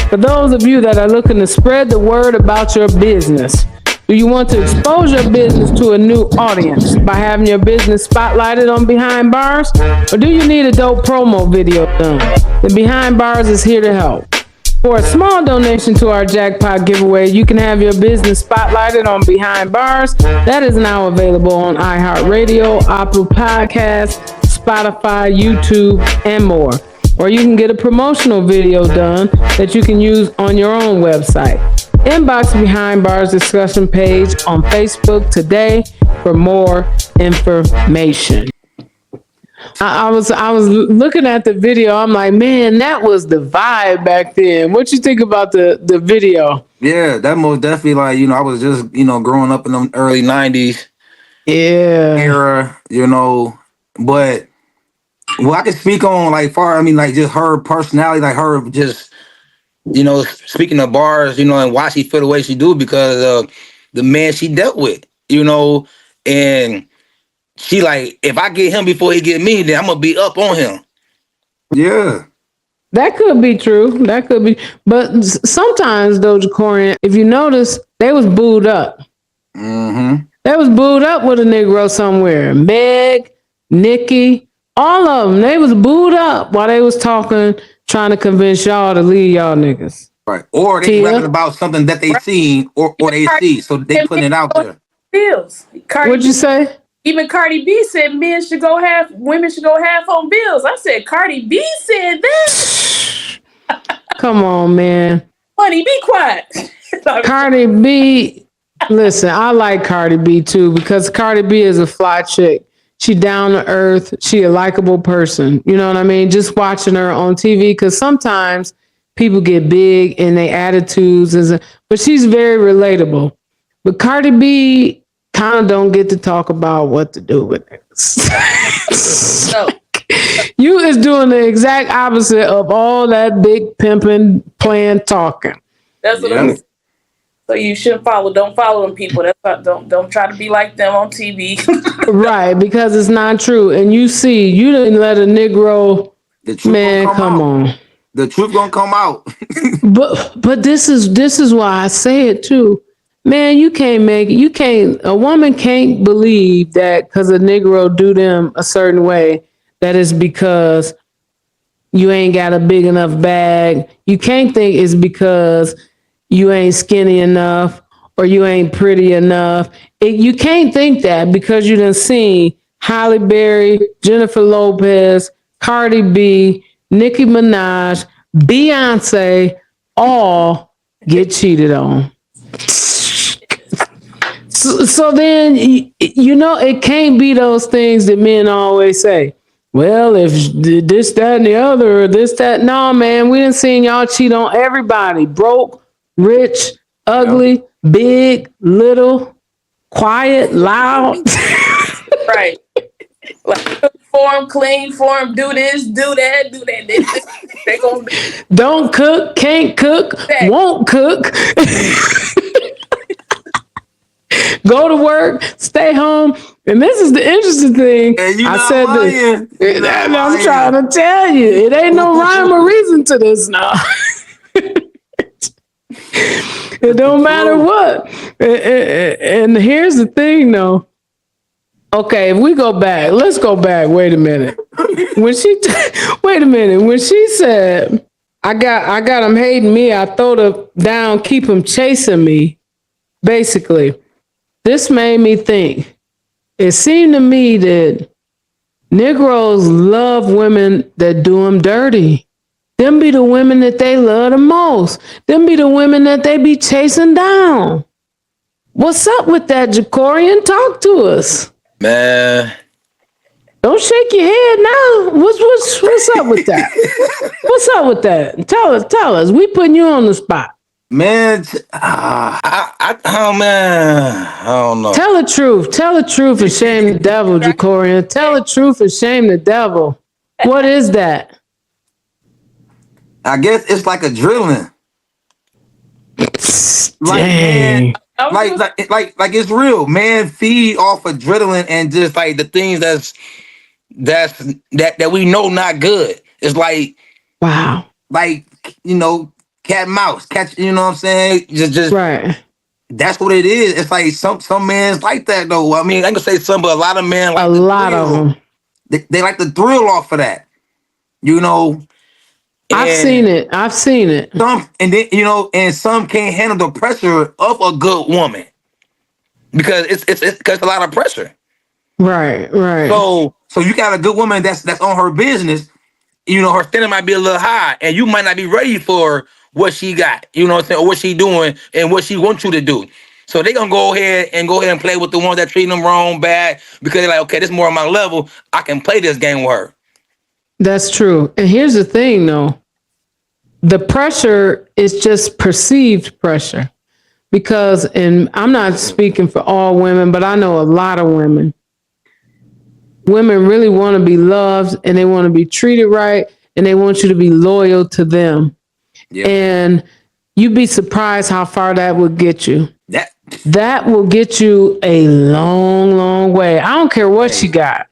For those of you that are looking to spread the word about your business, do you want to expose your business to a new audience by having your business spotlighted on Behind Bars? Or do you need a dope promo video done? The Behind Bars is here to help. For a small donation to our jackpot giveaway, you can have your business spotlighted on Behind Bars. That is now available on iHeartRadio, Apple Podcasts, Spotify, YouTube, and more. Or you can get a promotional video done that you can use on your own website. Inbox Behind Bars discussion page on Facebook today for more information. I was looking at the video. I'm like, man, that was the vibe back then. What you think about the video? Yeah, that most definitely, like, you know, I was just, you know, growing up in the early 90s era, you know, but well, I can speak on like just her personality, like her just, you know, speaking of bars, you know, and why she feel the way she do because of the man she dealt with, you know, and she like, if I get him before he get me, then I'm gonna be up on him. Yeah. That could be true. That could be. But sometimes, though, Jacorrian, if you notice, they was booed up. Mm-hmm. They was booed up with a Negro somewhere. Meg, Nikki, all of them. They was booed up while they was talking, trying to convince y'all to leave y'all niggas. Right. Or they rapping about something that they seen or they see. So they putting it out there. Bills. What'd you say? Even Cardi B said women should go half on bills. I said Cardi B said that. Come on, man. Honey, be quiet. Cardi B, listen, I like Cardi B too because Cardi B is a fly chick. She down to earth. She a likable person. You know what I mean? Just watching her on TV because sometimes people get big in their attitudes, but she's very relatable. But Cardi B kind of don't get to talk about what to do with it. No. You is doing the exact opposite of all that big pimping, playing, talking. That's what I'm saying. So you shouldn't follow. Don't follow them people. That's not, don't try to be like them on TV. Right, because it's not true. And you see, you didn't let a Negro, man, come on. The truth gonna come out. But this is why I say it too. Man, a woman can't believe that because a Negro do them a certain way, that is because you ain't got a big enough bag. You can't think it's because you ain't skinny enough or you ain't pretty enough. You can't think that because you done seen Halle Berry, Jennifer Lopez, Cardi B, Nicki Minaj, Beyonce, all get cheated on. So then, you know, it can't be those things that men always say. Well, if this, that, and the other, or this, that. No, man, we done seen y'all cheat on everybody. Broke, rich, ugly, big, little, quiet, loud. Right. Like, form, clean, form, do this, do that, do that. They gonna be. Don't cook, can't cook, won't cook. Go to work, stay home. And this is the interesting thing. And I said lying. that. I'm trying to tell you, it ain't no rhyme or reason to this now. It don't matter what. And here's the thing, though. Okay, if we go back, let's go back. Wait a minute. When she said, I got him hating me, I throw them down, keep him chasing me. Basically, this made me think. It seemed to me that Negroes love women that do them dirty. Them be the women that they love the most. Them be the women that they be chasing down. What's up with that, Jacorrian? Talk to us. Man. Don't shake your head now. What's up with that? What's up with that? Tell us. We putting you on the spot. Man, I don't know. Tell the truth and shame the devil, Jacorrian. Tell the truth and shame the devil. What is that? I guess it's like adrenaline. Dang. Like it's real. Man, feed off adrenaline and just like the things that we know not good. It's like, wow. Like, cat and mouse. Catch, you know what I'm saying? Just right. That's what it is. It's like some men's like that though. I mean, I can say some, but a lot of men like a lot of them. They like the thrill off of that. I've seen it. Some and some can't handle the pressure of a good woman because it's a lot of pressure. Right. So you got a good woman that's on her business. Her standard might be a little high, and you might not be ready for what she got. You know what I'm saying, or what she doing and what she wants you to do. So they gonna go ahead and play with the ones that treating them wrong, bad, because they're like, okay, this is more on my level. I can play this game with her. That's true. And here's the thing, though. The pressure is just perceived pressure. Because, and I'm not speaking for all women, but I know a lot of women. Women really want to be loved and they want to be treated right and they want you to be loyal to them. Yep. And you'd be surprised how far that would get you. That will get you a long, long way. I don't care what you got.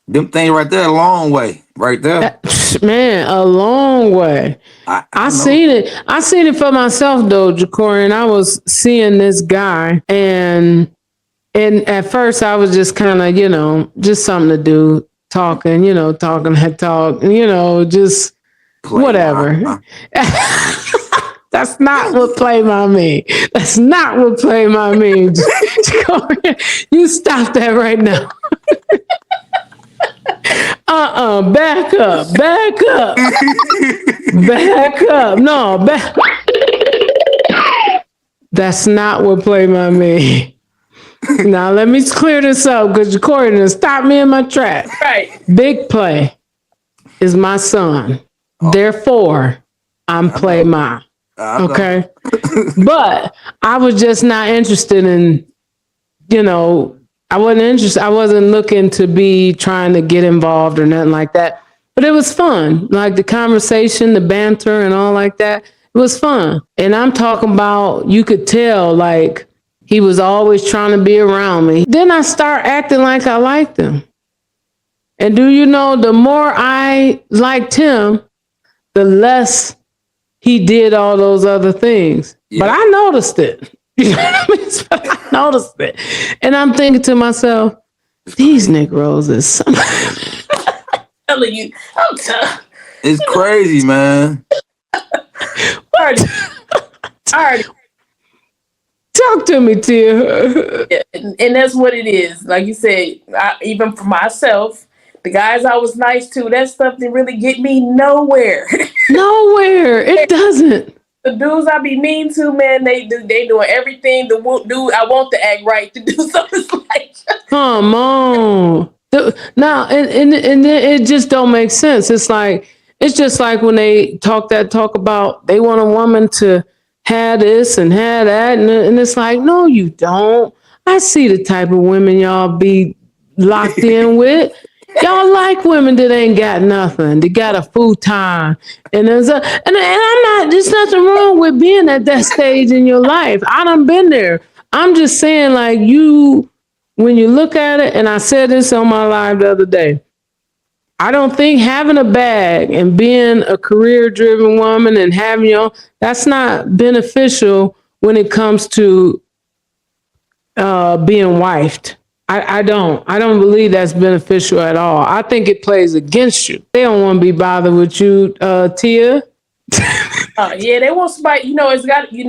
Them things right there, a long way. Right there. Man, a long way. I seen it. I seen it for myself though, Jacorrian. I was seeing this guy and at first I was just kind of, just something to do, talking, head talk, just whatever. That's not what play my mean. That's not what play my mean. You stop that right now. Back up. No, back. That's not what play my mean. Now let me clear this up because Jacorrian stop me in my track. Right. Big play is my son. Therefore, I'm play my. Okay. But I was just not interested in, I wasn't interested. I wasn't looking to be trying to get involved or nothing like that. But it was fun. Like the conversation, the banter and all like that. It was fun. And I'm talking about, you could tell like he was always trying to be around me. Then I start acting like I liked him. And do you know, the more I liked him, the less he did all those other things. Yeah. But I noticed it. You know what I mean? I noticed it. And I'm thinking to myself, these Negroes is something. Telling you, I'm tough. It's crazy, man. Alright. Talk to me, Teeya. Yeah, and that's what it is. Like you said, even for myself, the guys I was nice to, that stuff didn't really get me nowhere. Nowhere. It doesn't. The dudes I be mean to, man, they doing everything. The dude I want to act right to do something like. Come on. Now, and it just don't make sense. It's just like when they talk about they want a woman to have this and have that, and it's like, no, you don't. I see the type of women y'all be locked in with. Y'all like women that ain't got nothing. They got a futon. And I'm not, there's nothing wrong with being at that stage in your life. I done been there. I'm just saying, like, you when you look at it, and I said this on my live the other day, I don't think having a bag and being a career-driven woman and having that's not beneficial when it comes to being wifed. I don't believe that's beneficial at all. I think it plays against you. They don't want to be bothered with you, Teeya. Yeah, they want somebody, it's got, we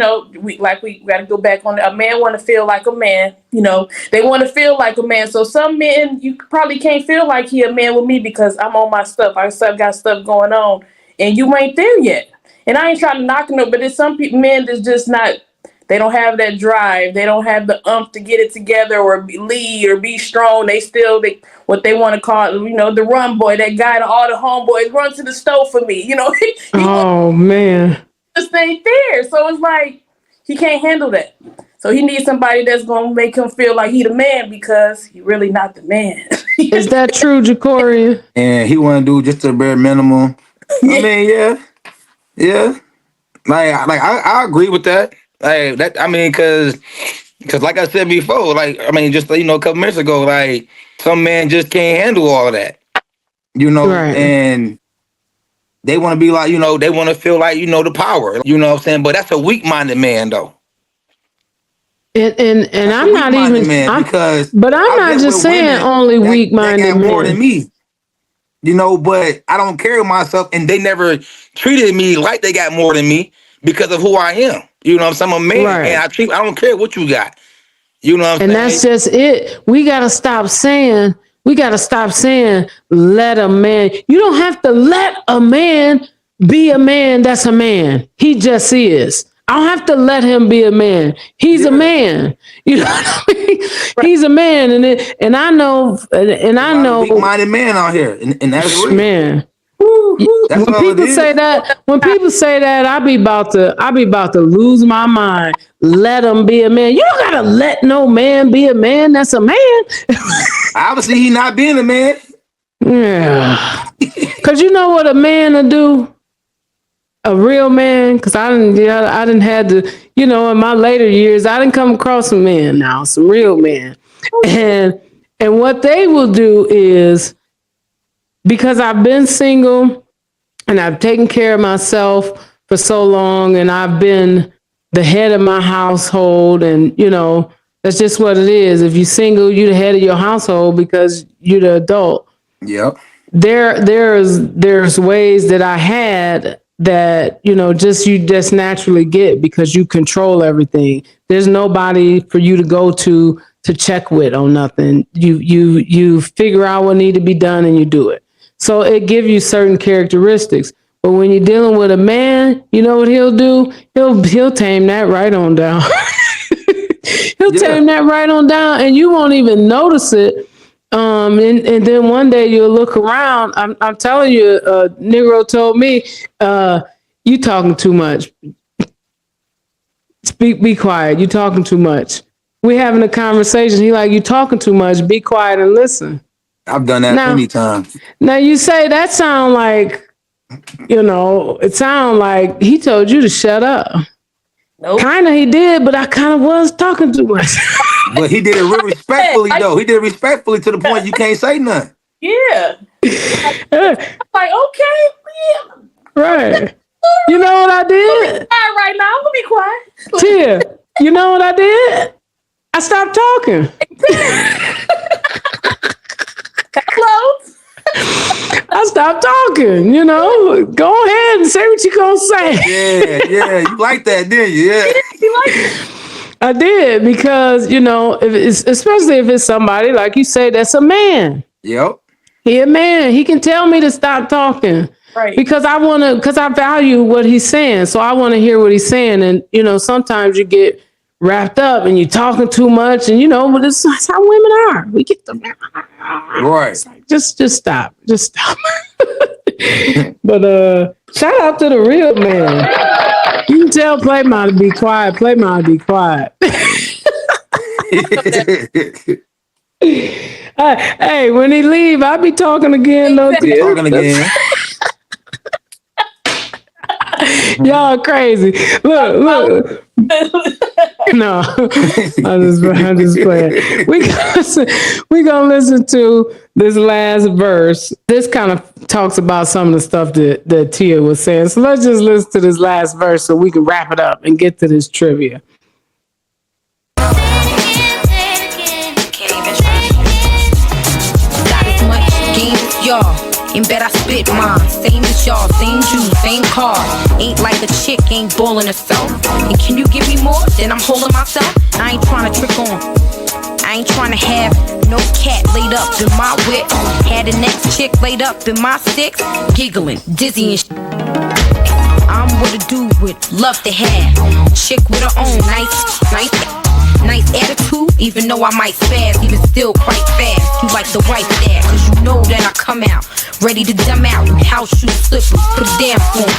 got to go back on it. A man want to feel like a man, they want to feel like a man. So some men, you probably can't feel like he a man with me because I'm on my stuff. I got stuff going on and you ain't there yet. And I ain't trying to knock them, but there's some men that's just not, they don't have that drive. They don't have the to get it together or lead or be strong. They still, what they want to call, the run boy, that guy that all the homeboys run to the stove for me. Oh, man. Just ain't there. So it's like, he can't handle that. So he needs somebody that's going to make him feel like he the man because he really not the man. Is that true, Jacorrian? And he want to do just the bare minimum. I mean, yeah. Like I agree with that. Like that. I mean, because like I said before, just a couple minutes ago, like some men just can't handle all of that, right. And they want to be like, they want to feel like, the power, what I'm saying? But that's a weak-minded man, though. And I'm not even, but I'm not just saying only weak-minded men. More than me. But I don't carry myself, and they never treated me like they got more than me because of who I am. I'm a man, right. And I don't care what you got. You know what I'm saying? And that's just it. We gotta stop saying, let a man. You don't have to let a man be a man that's a man. He just is. I don't have to let him be a man. He's a man. You know what I mean? He's a man, and I know, weak-minded man out here, and that's real. Man. When people say that, I be about to lose my mind. Let him be a man. You don't gotta let no man be a man. That's a man. Obviously, he not being a man. Yeah. Cause you know what a man will do. A real man, because I didn't had to, in my later years, I didn't come across some men now, some real men. And what they will do is, because I've been single and I've taken care of myself for so long and I've been the head of my household, and, that's just what it is. If you're single, you're the head of your household because you're the adult. Yep. There's ways that I had that you just naturally get because you control everything. There's nobody for you to go to check with on nothing. You figure out what need to be done and you do it. So it gives you certain characteristics. But when you're dealing with a man, you know what he'll do? He'll tame that right on down. Tame that right on down, and you won't even notice it. And then one day you'll look around. I'm telling you, Negro told me, you talking too much. Be quiet. You talking too much. We having a conversation. He like, you talking too much. Be quiet and listen. I've done that many times. Now you say that sound like, it sound like he told you to shut up. Nope. Kind of he did, but I kind of was talking too much. But he did it real respectfully, though. He did it respectfully to the point you can't say nothing. Yeah. Like, okay. Yeah. Right. You know what I did? Be quiet right now. I'm going to be quiet. Teeya, you know what I did? I stopped talking. Hello? I stopped talking, Go ahead and say what you're going to say. Yeah. You like that, didn't you? Yeah. You like it? I did because, especially if it's somebody, like you say, that's a man. Yep. He a man. He can tell me to stop talking. Right. Because I value what he's saying. So I want to hear what he's saying. And, sometimes you get wrapped up and you're talking too much and, but that's how women are. We get them. Right. Like, just stop. Just stop. But shout out to the real man. You can tell Playmouth to be quiet. Playmouth to be quiet. Hey, when he leave, I'll be talking again. Though. Talking again. Y'all crazy. Look. No, I'm just playing. We gonna listen to this last verse. This kind of talks about some of the stuff that Teeya was saying. So let's just listen to this last verse so we can wrap it up and get to this trivia. Got as much game as y'all. And bet I spit mine. Same as y'all, same juice, same car. Ain't like a chick, ain't balling herself. And can you give me more than I'm holding myself? I ain't trying to trick on. I ain't trying to have no cat laid up in my whip. Had the next chick laid up in my six. Giggling, dizzy and I'm what a dude would love to have. Chick with her own nice attitude, even though I might spaz, even still quite fast. You like the wife there, cause you know that I come out ready to dumb out in house shoes, slippers, put it down for 'em.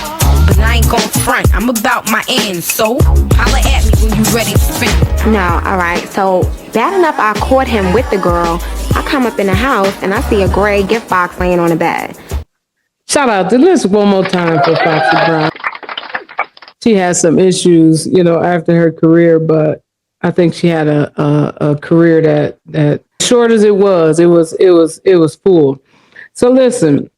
But I ain't gon' front, I'm about my ends. So holla at me when you ready to spin. No, alright, so bad enough I caught him with the girl. I come up in the house and I see a gray gift box laying on the bed. Shout out to this one more time for Foxy Brown. She had some issues, after her career, but I think she had a career that short as it was full. So listen,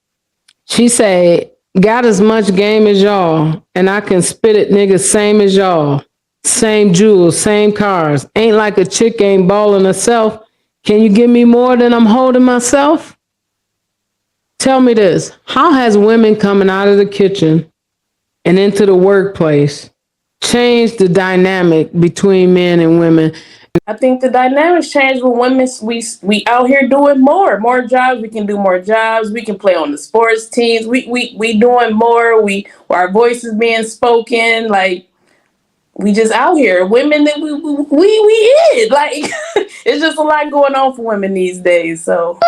she said, got as much game as y'all, and I can spit it niggas same as y'all. Same jewels, same cars. Ain't like a chick ain't balling herself. Can you give me more than I'm holding myself? Tell me this, how has women coming out of the kitchen and into the workplace changed the dynamic between men and women? I think the dynamics change with women. We out here doing more jobs. We can do more jobs. We can play on the sports teams. We doing more. Our voices being spoken. Like, we just out here. Women that we is like it's just a lot going on for women these days. So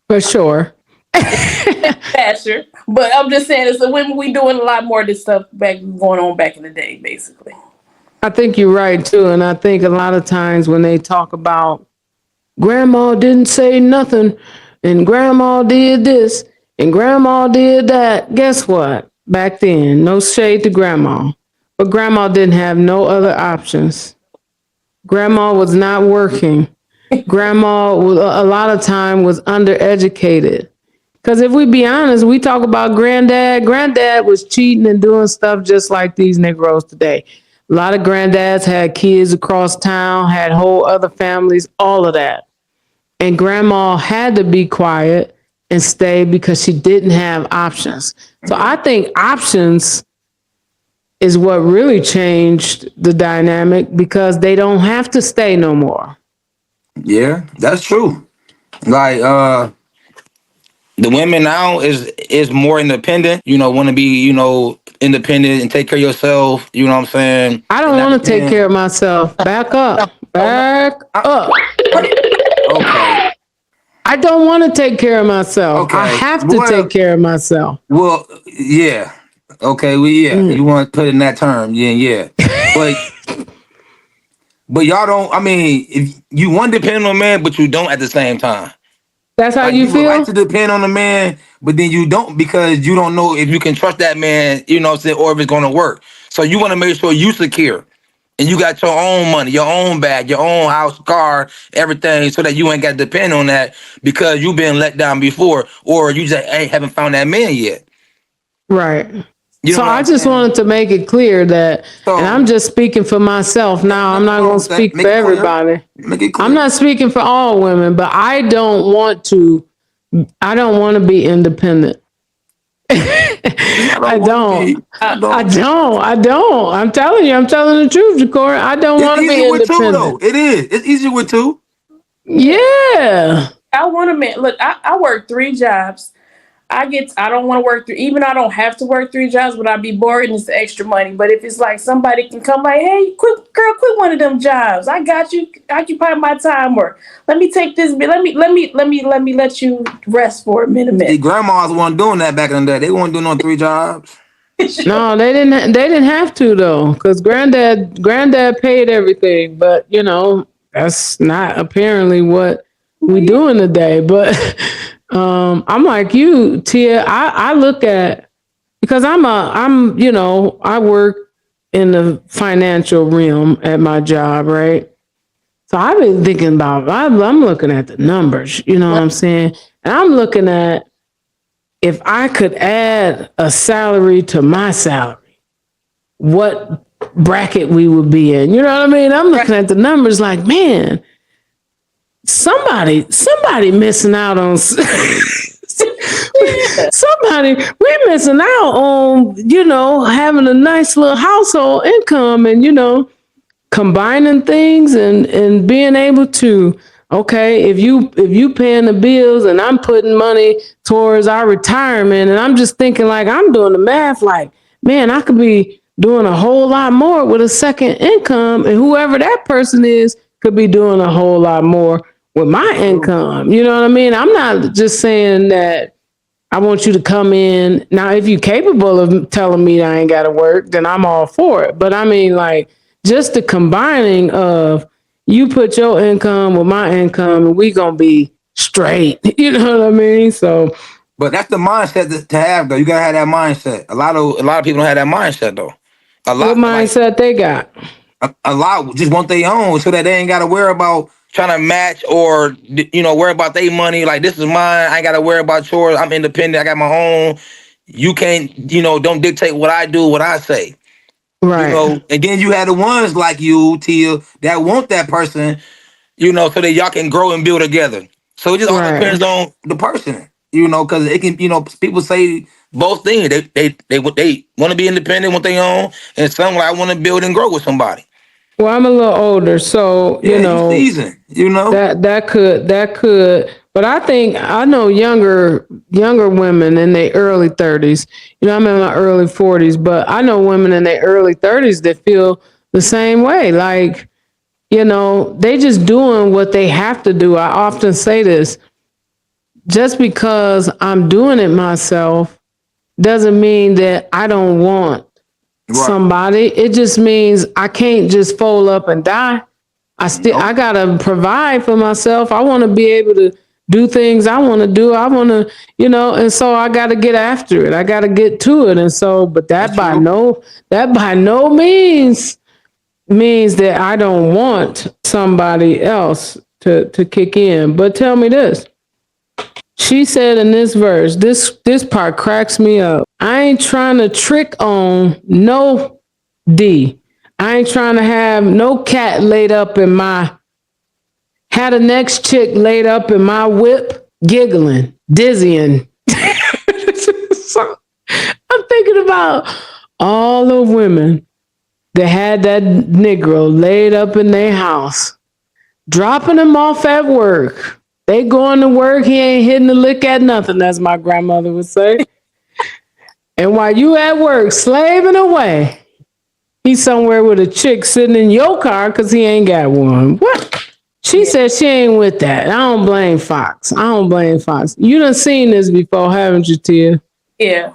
for sure. Faster. But I'm just saying, it's the women, we doing a lot more of this stuff going on back in the day, basically. I think you're right too, and I think a lot of times when they talk about grandma didn't say nothing, and grandma did this, and grandma did that, guess what? Back then, no shade to grandma, but grandma didn't have no other options. Grandma was not working. Grandma, a lot of time, was undereducated. Because if we be honest, we talk about granddad. Granddad was cheating and doing stuff just like these Negroes today. A lot of granddads had kids across town, had whole other families, all of that. And grandma had to be quiet and stay because she didn't have options. So I think options is what really changed the dynamic because they don't have to stay no more. Yeah, that's true. Like, the women now is more independent, want to be, independent and take care of yourself. You know what I'm saying? I don't want to take care of myself. Back up. Back up. Okay. I don't want to take care of myself. Okay. I have to take care of myself. Well, yeah. Okay, well, yeah. You want to put it in that term. Yeah. But y'all don't, if you want to depend on a man, but you don't at the same time. That's how you feel? You would like to depend on a man, but then you don't because you don't know if you can trust that man, or if it's going to work. So you want to make sure you secure and you got your own money, your own bag, your own house, car, everything, so that you ain't got to depend on that because you've been let down before or you just haven't found that man yet. Right. So I just wanted to make it clear that, and I'm just speaking for myself now. I'm not going to speak for everybody. I'm not speaking for all women, but I don't want to be independent. I don't. I'm telling the truth, Jacorrian. I don't want to be independent. It is. It's easier with two. Yeah. I want a man. Look, I work 3 jobs. I don't want to work even I don't have to work 3 jobs, but I'd be bored and it's extra money. But if it's like somebody can come like, hey, quit one of them jobs. I got you, occupy my time, or let me take this, let me let you rest for a minute. The grandmas weren't doing that back in the day. They weren't doing no 3 jobs. No, they didn't have to though, because granddad paid everything, but that's not apparently what we doing today. But I'm like you, Teeya. I look at because I work in the financial realm at my job, right? So I've been thinking about, I'm looking at the numbers, you know what I'm saying? And I'm looking at if I could add a salary to my salary, what bracket we would be in. You know what I mean? I'm looking at the numbers like, man, somebody missing out on somebody we missing out on, having a nice little household income and, combining things and being able to, okay, if you paying the bills and I'm putting money towards our retirement, and I'm just thinking like I'm doing the math like, man, I could be doing a whole lot more with a second income, and whoever that person is could be doing a whole lot more with my income. You know what I mean? I'm not just saying that I want you to come in. Now, if you're capable of telling me I ain't got to work, then I'm all for it. But I mean, like, just the combining of you put your income with my income and we going to be straight. You know what I mean? So, But that's the mindset to have, though. You gotta have that mindset. A lot of people don't have that mindset, though. A what lot, like mindset they got? a lot, just want their own, so that they ain't gotta worry about trying to match or worry about their money. Like, this is mine. I ain't gotta worry about yours. I'm independent. I got my own. You can't, don't dictate what I do, what I say. Right. And then you have the ones like you, Teeya, that want that person, so that y'all can grow and build together. So it just all Right. depends on the person, because it can, people say both things. They want to be independent, want their own, and some like, I want to build and grow with somebody. Well, I'm a little older, so Yeah, you seasoned, that could. But I think I know younger women in their early 30s. I'm in my early 40s, but I know women in their early 30s that feel the same way. Like, they just doing what they have to do. I often say this: just because I'm doing it myself doesn't mean that I don't want somebody. It just means I can't just fold up and die. I gotta provide for myself. I want to be able to do things I want to do. I want to, and so I got to get after it. I got to get to it. And so, but that by no means that I don't want somebody else to kick in. But tell me this. She said in this verse, this part cracks me up. I ain't trying to trick on no D. I ain't trying to have no cat laid up in my, had a next chick laid up in my whip, giggling, dizzying. So, I'm thinking about all the women that had that Negro laid up in their house, dropping him off at work. They going to work, he ain't hitting the lick at nothing, as my grandmother would say. And while you at work slaving away, he's somewhere with a chick sitting in your car because he ain't got one. What? She said she ain't with that. I don't blame Fox. You done seen this before, haven't you, Teeya? Yeah.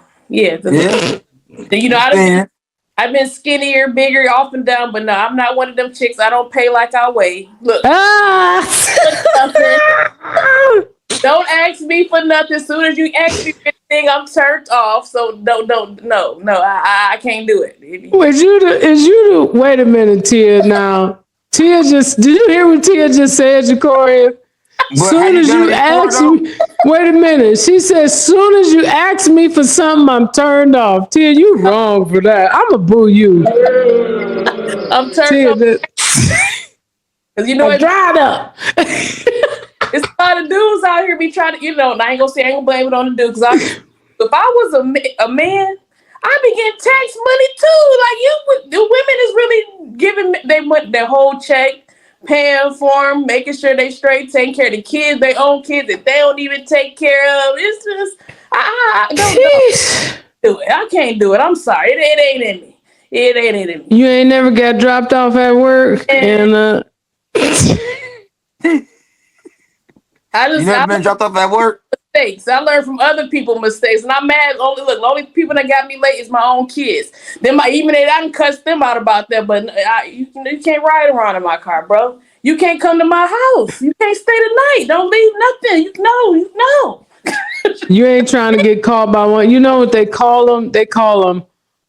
I've been skinnier, bigger, off and down, but no, I'm not one of them chicks. I don't pay like I weigh. Look. Don't ask me for nothing. As soon as you ask me for anything, I'm turned off. So no, I can't do it. Wait a minute, Teeya. Now, did you hear what Teeya just said, Jacorrian? Soon as you ask me, wait a minute. She said, soon as you ask me for something, I'm turned off. Teeya, you wrong for that. I'ma boo you. I'm turned off. Cause I dried up. It's a lot of dudes out here be trying to, and I ain't gonna blame it on the dude. Cause if I was a man, I'd be getting tax money too. Like the women is really giving their whole check, paying for them, making sure they straight, taking care of the kids, their own kids that they don't even take care of. It's just, I don't do it. I can't do it. I'm sorry. It ain't in me. It ain't in me. You ain't never got dropped off at work and you never been dropped off at work? Mistakes. I learned from other people's mistakes, and I'm mad. The only people that got me late is my own kids. I done cuss them out about that, but you can't ride around in my car, bro. You can't come to my house. You can't stay the night. Don't leave nothing. You know. You ain't trying to get caught by one. You know what they call them? They call them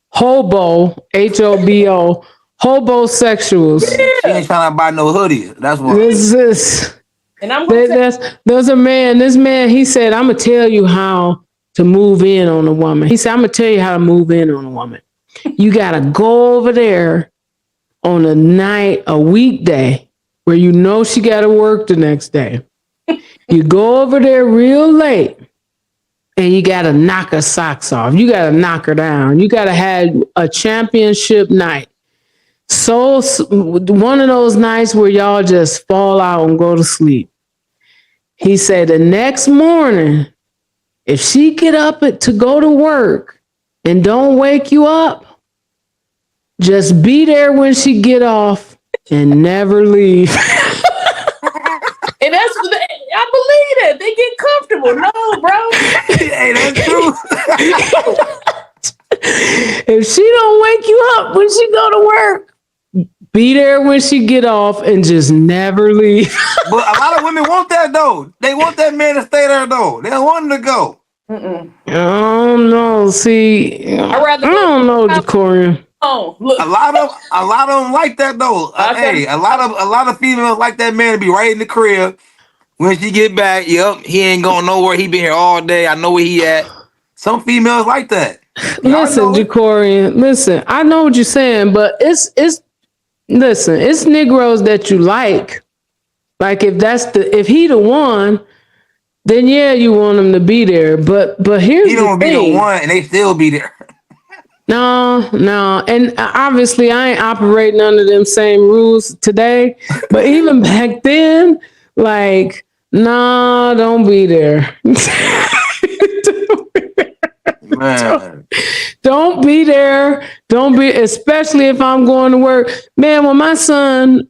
hobo, HOBO, hobosexuals. She ain't trying to buy no hoodie. That's what. This is. And I'm gonna There's a man. This man, he said, "I'm gonna tell you how to move in on a woman." He said, "I'm gonna tell you how to move in on a woman. You gotta go over there on a weekday, where you know she gotta work the next day. You go over there real late, and you gotta knock her socks off. You gotta knock her down. You gotta have a championship night. So one of those nights where y'all just fall out and go to sleep." He said the next morning, if she get up to go to work and don't wake you up, just be there when she get off and never leave. And that's I believe that. They get comfortable. No, bro. Hey, that's true. If she don't wake you up when she go to work, be there when she get off and just never leave. But a lot of women want that though. They want that man to stay there though. They don't want him to go. I don't know. See, I don't know, Jacorrian. Oh, look. A lot of them like that though. Hey, a lot of females like that man to be right in the crib when she get back. Yep, he ain't going nowhere. He been here all day. I know where he at. Some females like that. Listen, Jacorrian. Listen, I know what you're saying, but it's Negroes that you like. Like if he the one, then yeah, you want him to be there. But here's he the don't thing. be the one, and they still be there. No, and obviously I ain't operating under them same rules today. But even back then, like, nah, don't be there. Man. Don't be there. Don't be, especially if I'm going to work. Man, when my son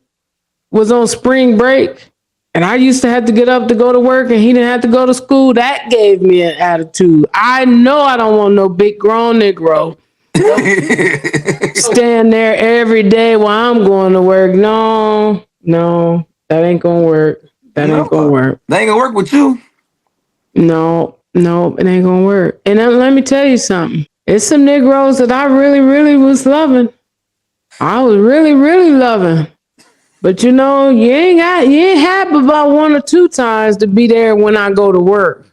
was on spring break and I used to have to get up to go to work and he didn't have to go to school, that gave me an attitude. I know I don't want no big grown Negro stand there every day while I'm going to work. No, that ain't gonna work. That ain't gonna work. That ain't gonna work with you. No, it ain't gonna work. And then let me tell you something. It's some Negroes that I really, really was loving. I was really, really loving. But you know, you ain't happy about 1 or 2 times to be there when I go to work.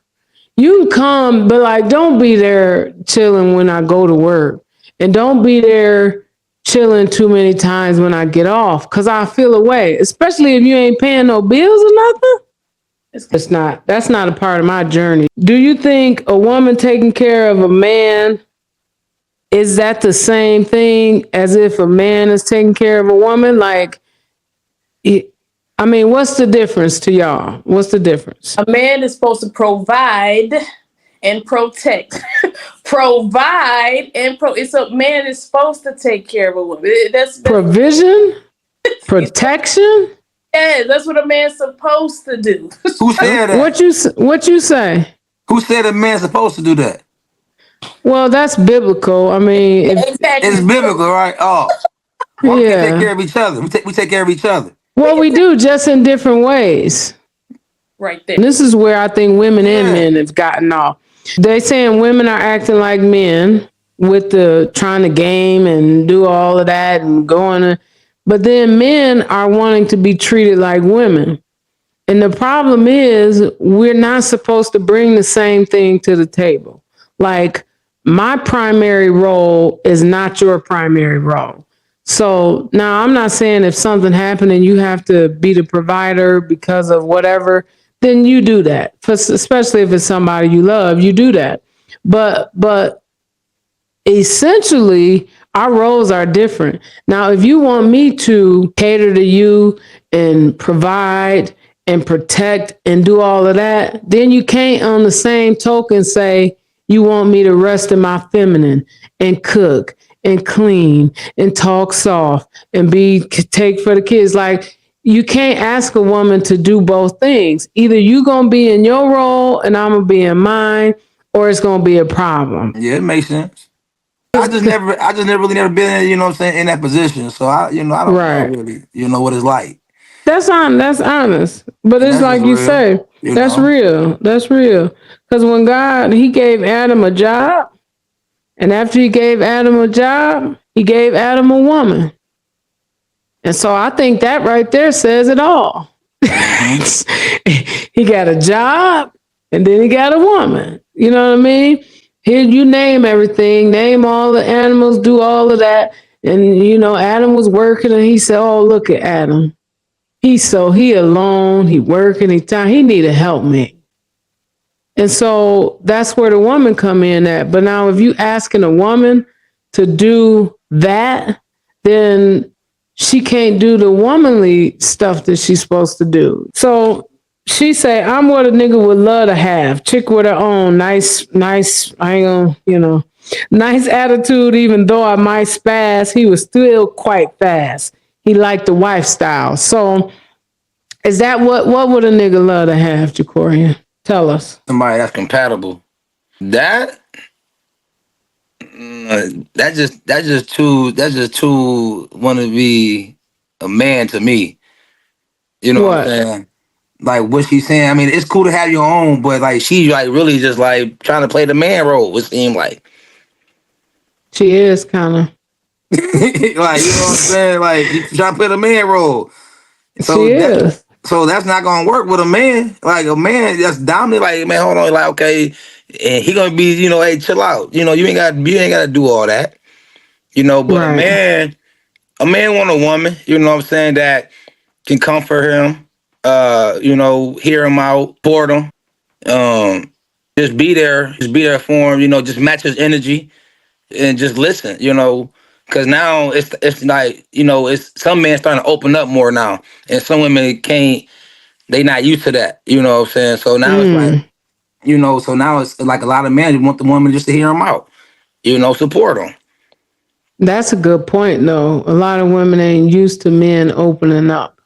You can come, but like, don't be there chilling when I go to work. And don't be there chilling too many times when I get off, because I feel away, especially if you ain't paying no bills or nothing. That's not a part of my journey. Do you think a woman taking care of a man, is that the same thing as if a man is taking care of a woman? Like, I mean, what's the difference to y'all? What's the difference? A man is supposed to provide and protect. It's a man is supposed to take care of a woman. That's provision, protection. Yeah, that's what a man's supposed to do. Who said that? What you say? Who said a man's supposed to do that? Well, that's biblical. I mean, exactly. It's biblical, right? Oh, well, we take care of each other. We take care of each other. Well, we do, just in different ways. Right there. And this is where I think women and men have gotten off. They saying women are acting like men with the trying to game and do all of that and going. But then men are wanting to be treated like women. And the problem is we're not supposed to bring the same thing to the table. Like, my primary role is not your primary role. So now I'm not saying if something happened and you have to be the provider because of whatever, then you do that. Especially if it's somebody you love, you do that. But essentially, our roles are different. Now, if you want me to cater to you and provide and protect and do all of that, then you can't on the same token say you want me to rest in my feminine and cook and clean and talk soft and take for the kids. Like, you can't ask a woman to do both things. Either you gonna be in your role and I'm gonna be in mine, or it's gonna be a problem. Yeah, it makes sense. I just never been in, you know what I'm saying, in that position. So I don't know really, what it's like. That's honest. But it's like you say, that's real. That's real. Because when God, he gave Adam a job, and after he gave Adam a job, he gave Adam a woman. And so I think that right there says it all. He got a job, and then he got a woman. You know what I mean? Here, you name everything, name all the animals, do all of that. And, Adam was working, and he said, oh, look at Adam. He alone, he working, he need to help me. And so that's where the woman come in at. But now if you asking a woman to do that, then she can't do the womanly stuff that she's supposed to do. So she say, I'm what a nigga would love to have. Chick with her own nice, I ain't gonna, nice attitude, even though I might spaz, he was still quite fast. He liked the wife style. So is that what would a nigga love to have, Jacorrian? Tell us. Somebody that's compatible. That's just too want to be a man to me. You know what I'm saying? Like what she's saying. I mean, it's cool to have your own, but like she's like really just like trying to play the man role. It seemed like she is kind of like, you know what I'm saying? Like she's trying to play the man role. So she is. So that's not gonna work with a man. Like a man that's dominant. Like, man, hold on. Like, okay, and he gonna be, hey, chill out. You ain't gotta do all that. But right. a man want a woman. You know what I'm saying, that can comfort him. Hear him out, support him. Just be there for him. Just match his energy and just listen. Because now it's like, it's some men starting to open up more now, and some women can't. They not used to that. You know what I'm saying? So now it's like, so now it's like a lot of men want the woman just to hear them out. Support them. That's a good point, though. A lot of women ain't used to men opening up.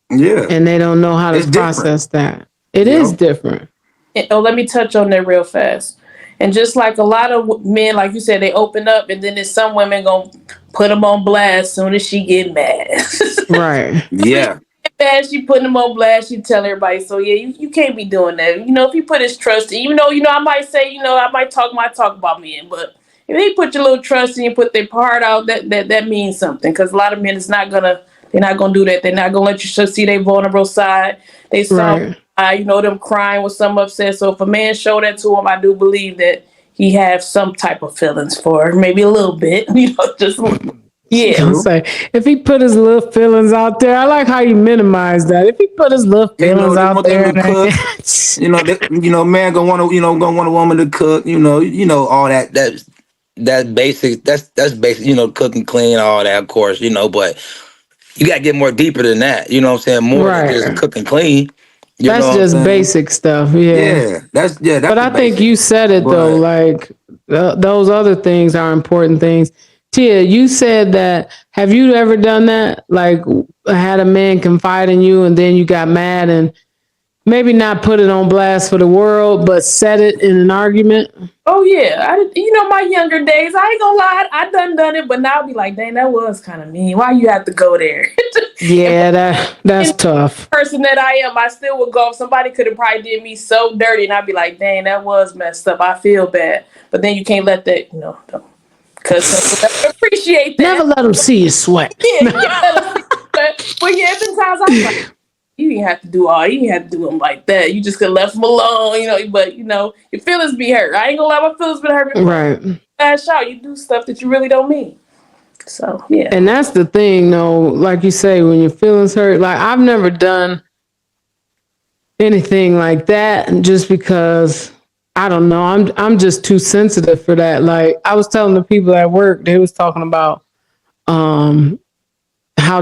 Yeah. And they don't know how to process that. It is different. Let me touch on that real fast. And just like a lot of men, like you said, they open up, and then there's some women gonna put them on blast soon as she get mad. Right. Yeah. Mad, she putting them on blast. She tell everybody, so yeah, you can't be doing that. If he put his trust in, even though I might say, I might talk about men, but if they put your little trust in, you put their part out, that means something. Because a lot of men they're not gonna do that. They're not gonna let you see their vulnerable side. They saw. Them crying with some upset. So if a man show that to him, I do believe that he has some type of feelings for her, maybe a little bit, just yeah. Say, if he put his little feelings out there, I like how you minimize that. If he put his little feelings out there, cook, man gonna want a woman to cook, all that basic. That's basic, cook and clean, all that, of course, but you gotta get more deeper than that. You know what I'm saying? More than just cook and clean. That's just basic stuff. Yeah. That's but I think you said it though. Like those other things are important things. Teeya, you said that. Have you ever done that? Like had a man confide in you, and then you got mad and maybe not put it on blast for the world, but said it in an argument? Oh yeah, my younger days. I ain't gonna lie, I done it, but now I'll be like, dang, that was kind of mean. Why you have to go there? Yeah, that's tough. Person that I am, I still would go. If somebody could have probably did me so dirty, and I'd be like, dang, that was messed up. I feel bad, but then you can't let that, because I appreciate that. Never let them see you sweat. Yeah, but yeah, there's been times I'm like, you didn't have to do them like that. You just could have left them alone, but your feelings be hurt. I ain't gonna lie, my feelings been hurt. Right. Lash out, you do stuff that you really don't mean. So, yeah. And that's the thing, though, like you say, when your feelings hurt, like I've never done anything like that just because, I don't know, I'm just too sensitive for that. Like I was telling the people at work, they was talking about how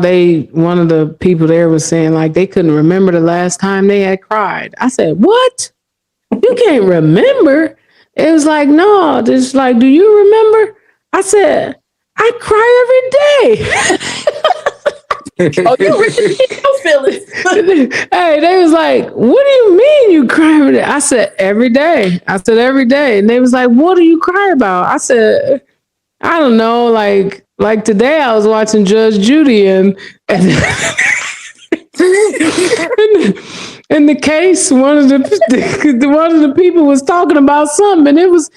one of the people there was saying like they couldn't remember the last time they had cried. I said, what? You can't remember? It was like, no, just like, do you remember? I said, I cry every day. Oh, you really get those feelings. Hey, they was like, what do you mean you cry every day? I said, every day. Every day. And they was like, what do you cry about? I said, I don't know, like today I was watching Judge Judy and in the case, one of the people was talking about something, and it was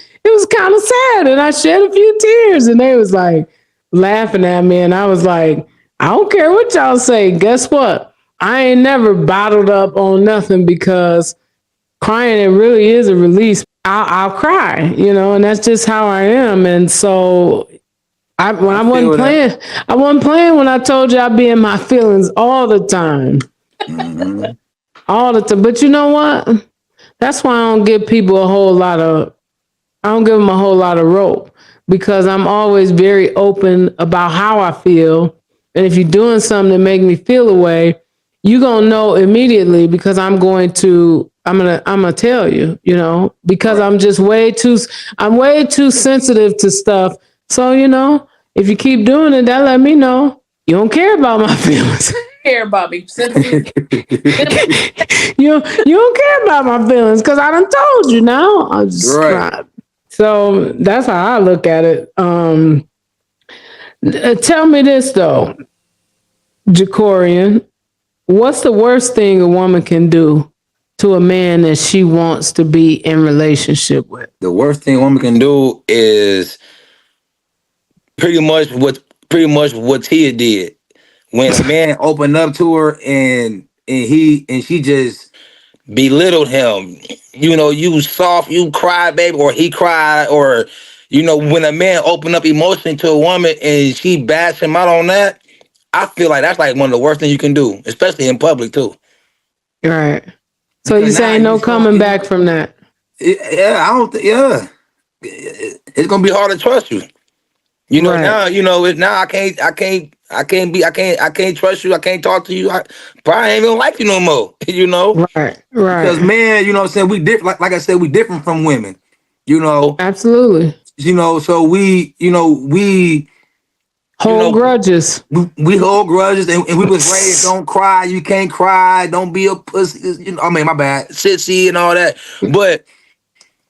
kind of sad, and I shed a few tears, and they was like laughing at me, and I was like, I don't care what y'all say. Guess what? I ain't never bottled up on nothing because crying, it really is a release. I'll cry, and that's just how I am. And so I wasn't playing. I wasn't playing when I told you I'd be in my feelings all the time. Mm-hmm. All the time. But you know what? That's why I don't give people I don't give them a whole lot of rope, because I'm always very open about how I feel. And if you're doing something that make me feel a way, you're going to know immediately, because I'm going to tell you, because right. I'm way too sensitive to stuff. So, if you keep doing it, that let me know you don't care about my feelings. Care about me. you don't care about my feelings, because I done told you now. I'm just right. So that's how I look at it. Tell me this though, Jacorrian, what's the worst thing a woman can do to a man that she wants to be in relationship with? The worst thing a woman can do is pretty much what Teeya did. When a man opened up to her and she just belittled him. You soft, you cry, baby, or he cried, or when a man opened up emotionally to a woman and she bashed him out on that, I feel like that's like one of the worst things you can do, especially in public too. Right. So you saying no coming back from that? Yeah, I don't think. Yeah, it's gonna be hard to trust you. Right. Now I can't trust you. I can't talk to you. I probably ain't gonna like you no more. Right. Because man, what I'm saying, we different. Like I said, we different from women. Absolutely. So we hold grudges. We hold grudges, and we was raised, don't cry, you can't cry, don't be a pussy. My bad, sissy and all that. But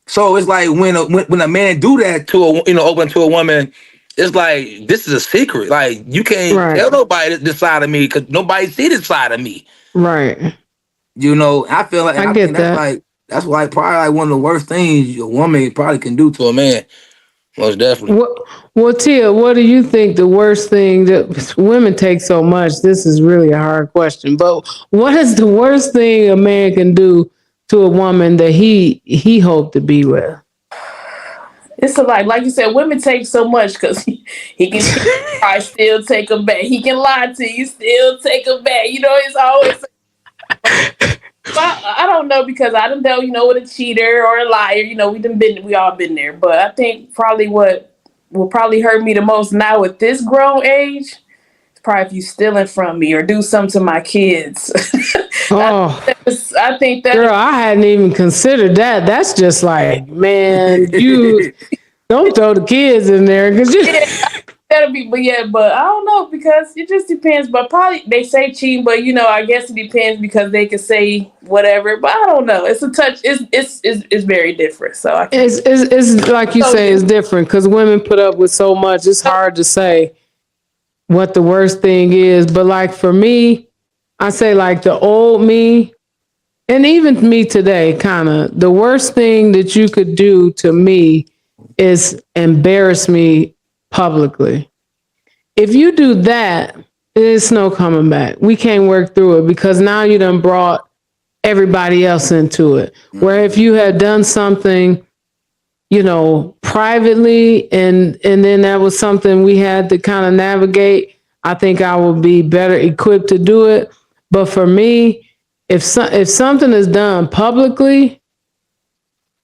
so it's like when a man do that to open to a woman, it's like this is a secret. Like you can't tell nobody this side of me, because nobody see this side of me. Right. I feel like I think that's like probably like one of the worst things a woman probably can do to a man. Most definitely. Well, Teeya, what do you think the worst thing that women take so much? This is really a hard question, but what is the worst thing a man can do to a woman that he hoped to be with? It's like you said, women take so much, because he can I still take them back. He can lie to you, still take them back. It's always. I don't know, because I done dealt, with a cheater or a liar. We all been there. But I think probably what will probably hurt me the most now at this grown age is probably if you stealing from me or do something to my kids. Oh, I think that. Girl, I hadn't even considered that. That's just like, man, you don't throw the kids in there, because you. That'll be, but I don't know, because it just depends. But probably they say cheating, but I guess it depends, because they could say whatever. But I don't know. It's a touch. It's very different. So it's like you say, it's different, because women put up with so much. It's hard to say what the worst thing is. But like for me, I say like the old me, and even me today, kind of the worst thing that you could do to me is embarrass me publicly. If you do that, there's no coming back. We can't work through it, because now you done brought everybody else into it. Where if you had done something, privately, and then that was something we had to kind of navigate, I think I would be better equipped to do it. But for me, if something is done publicly,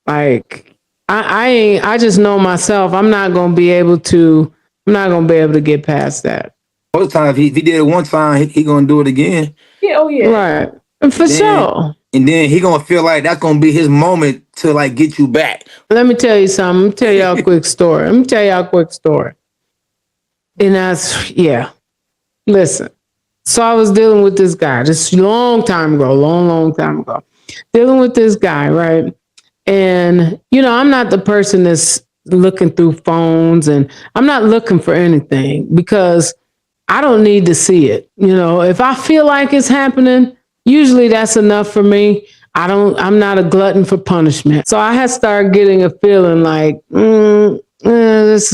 like I just know myself, I'm not gonna be able to get past that. Most times, if he did it one time, he gonna do it again. Yeah, oh yeah, right, and for sure. And then he gonna feel like that's gonna be his moment to like get you back. Let me tell you something. Let me tell y'all a quick story. And that's Listen. So I was dealing with this guy this long time ago. Dealing with this guy, right? And, I'm not the person that's looking through phones, and I'm not looking for anything, because I don't need to see it. If I feel like it's happening, usually that's enough for me. I'm not a glutton for punishment. So I had started getting a feeling like, there's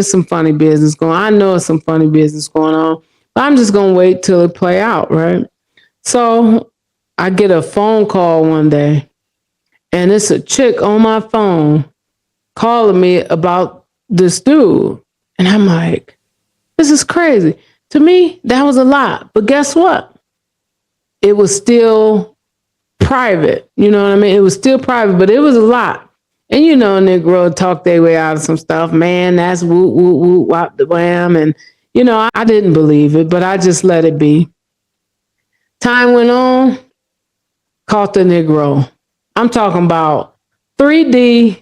some funny business going on. I know it's some funny business going on, but I'm just going to wait till it play out, right? So I get a phone call one day, and it's a chick on my phone calling me about this dude. And I'm like, this is crazy. To me, that was a lot. But guess what? It was still private. You know what I mean? It was still private, but it was a lot. And you know, Negro talk their way out of some stuff. Man, that's woo, woo, woo, wop the wham. And, you know, I didn't believe it, but I just let it be. Time went on, caught the Negro. I'm talking about 3D,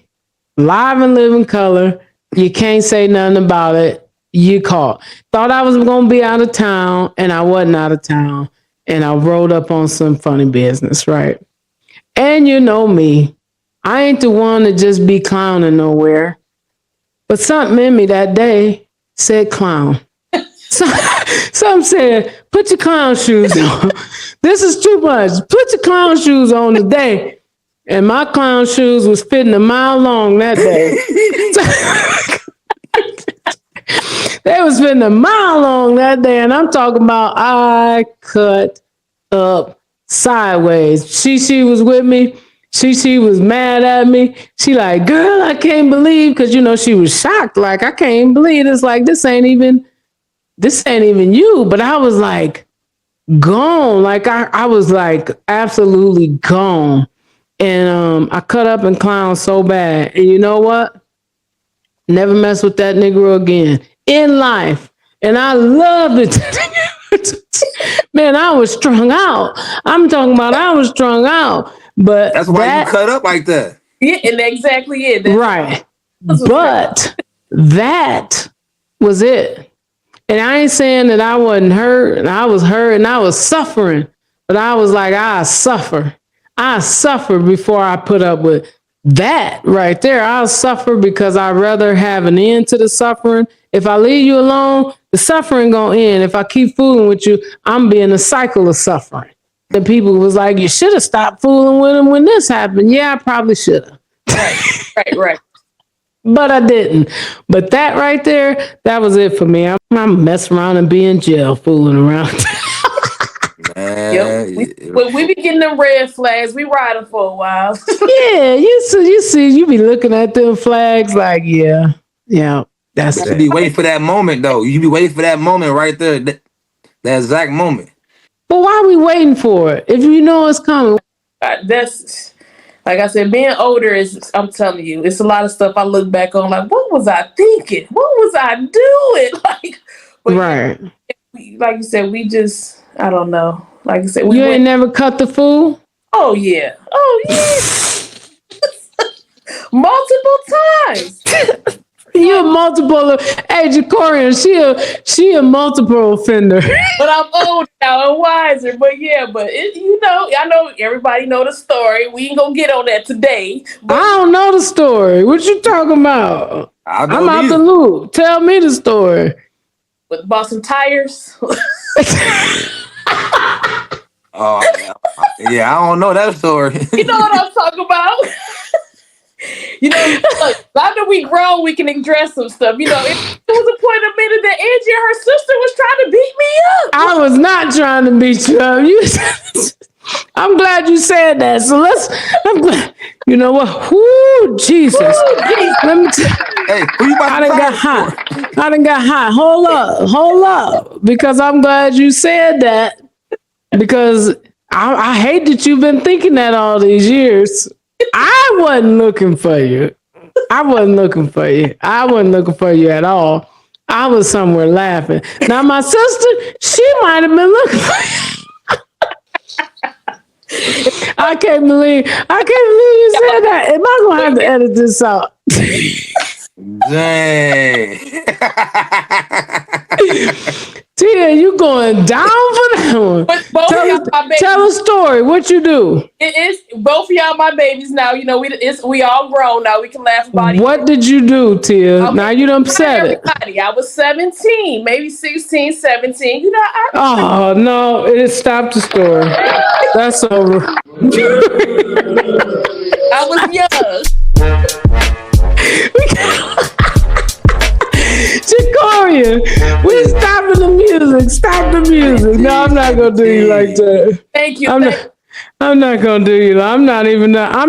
live and living color. You can't say nothing about it. You caught. Thought I was going to be out of town, and I wasn't out of town. And I rolled up on some funny business, right? And you know me. I ain't the one to just be clowning nowhere. But something in me that day said clown. Some said, put your clown shoes on. This is too much. Put your clown shoes on today. And my clown shoes was fitting a mile long that day. They was fitting a mile long that day. And I'm talking about I cut up sideways. She was with me. She was mad at me. She like, girl, I can't believe, because you know she was shocked. Like, I can't believe it's like this ain't even you. But I was like gone. Like I was like absolutely gone. And I cut up and clown so bad. And you know what? Never mess with that Negro again in life. And I loved it. Man, I was strung out. I'm talking about I was strung out. But that's why you cut up like that. Yeah, and exactly it. Right. But that was it. And I ain't saying that I wasn't hurt, and I was hurt, and I was suffering. But I was like, I suffer before I put up with that right there. I'll suffer because I'd rather have an end to the suffering. If I leave you alone, the suffering gonna end. If I keep fooling with you, I'm being a cycle of suffering. The people was like, you should have stopped fooling with him when this happened. Yeah, I probably should have. Right. But I didn't. But that right there, that was it for me. I'm messing around and be in jail fooling around. Yep. We be getting them red flags. We riding for a while. Yeah, you see, you be looking at them flags like, yeah, that's it. You be waiting for that moment, though. You be waiting for that moment right there, that exact moment. But why are we waiting for it if you know it's coming? That's, like I said, being older is, I'm telling you, it's a lot of stuff I look back on like, what was I thinking? What was I doing? Right. Like you said, we just, I don't know. Like I said, you ain't never cut the fool? Oh, yeah. Multiple times. You a multiple. Hey, Jacorrian, she a multiple offender. But I'm old now and wiser. But yeah, I know everybody know the story. We ain't gonna get on that today. I don't know the story. What you talking about? I'm out the loop. Tell me the story. With bought some tires. Oh, yeah, I don't know that story. You know what I'm talking about? You know, look, now that we grown, we can address some stuff. You know, it was a point a minute that Angie and her sister was trying to beat me up. I was not trying to beat you up. I'm glad you said that. So I'm glad. You know what? Whoo, Jesus. Let me tell you. Hey, who you about I done got hot. I done got hot. Hold up. Because I'm glad you said that. Because I hate that you've been thinking that all these years. I wasn't looking for you. I wasn't looking for you at all. I was somewhere laughing. Now, my sister, she might have been looking for you. I can't believe you said that. Am I going to have to edit this out? Dang. Teeya, you going down for that one. But both of y'all my babies. Tell a story. What you do? It is both of y'all my babies now. You know, we all grown now. We can laugh about it. What did you do, Teeya? Okay. Now you done said it. I was 17, maybe 16, 17. You know, Oh no, it stopped the story. That's over. I was young. Jacorrian, we stopping the music. Stop the music. No, I'm not gonna do you like that. Thank you. I'm not gonna do you. I'm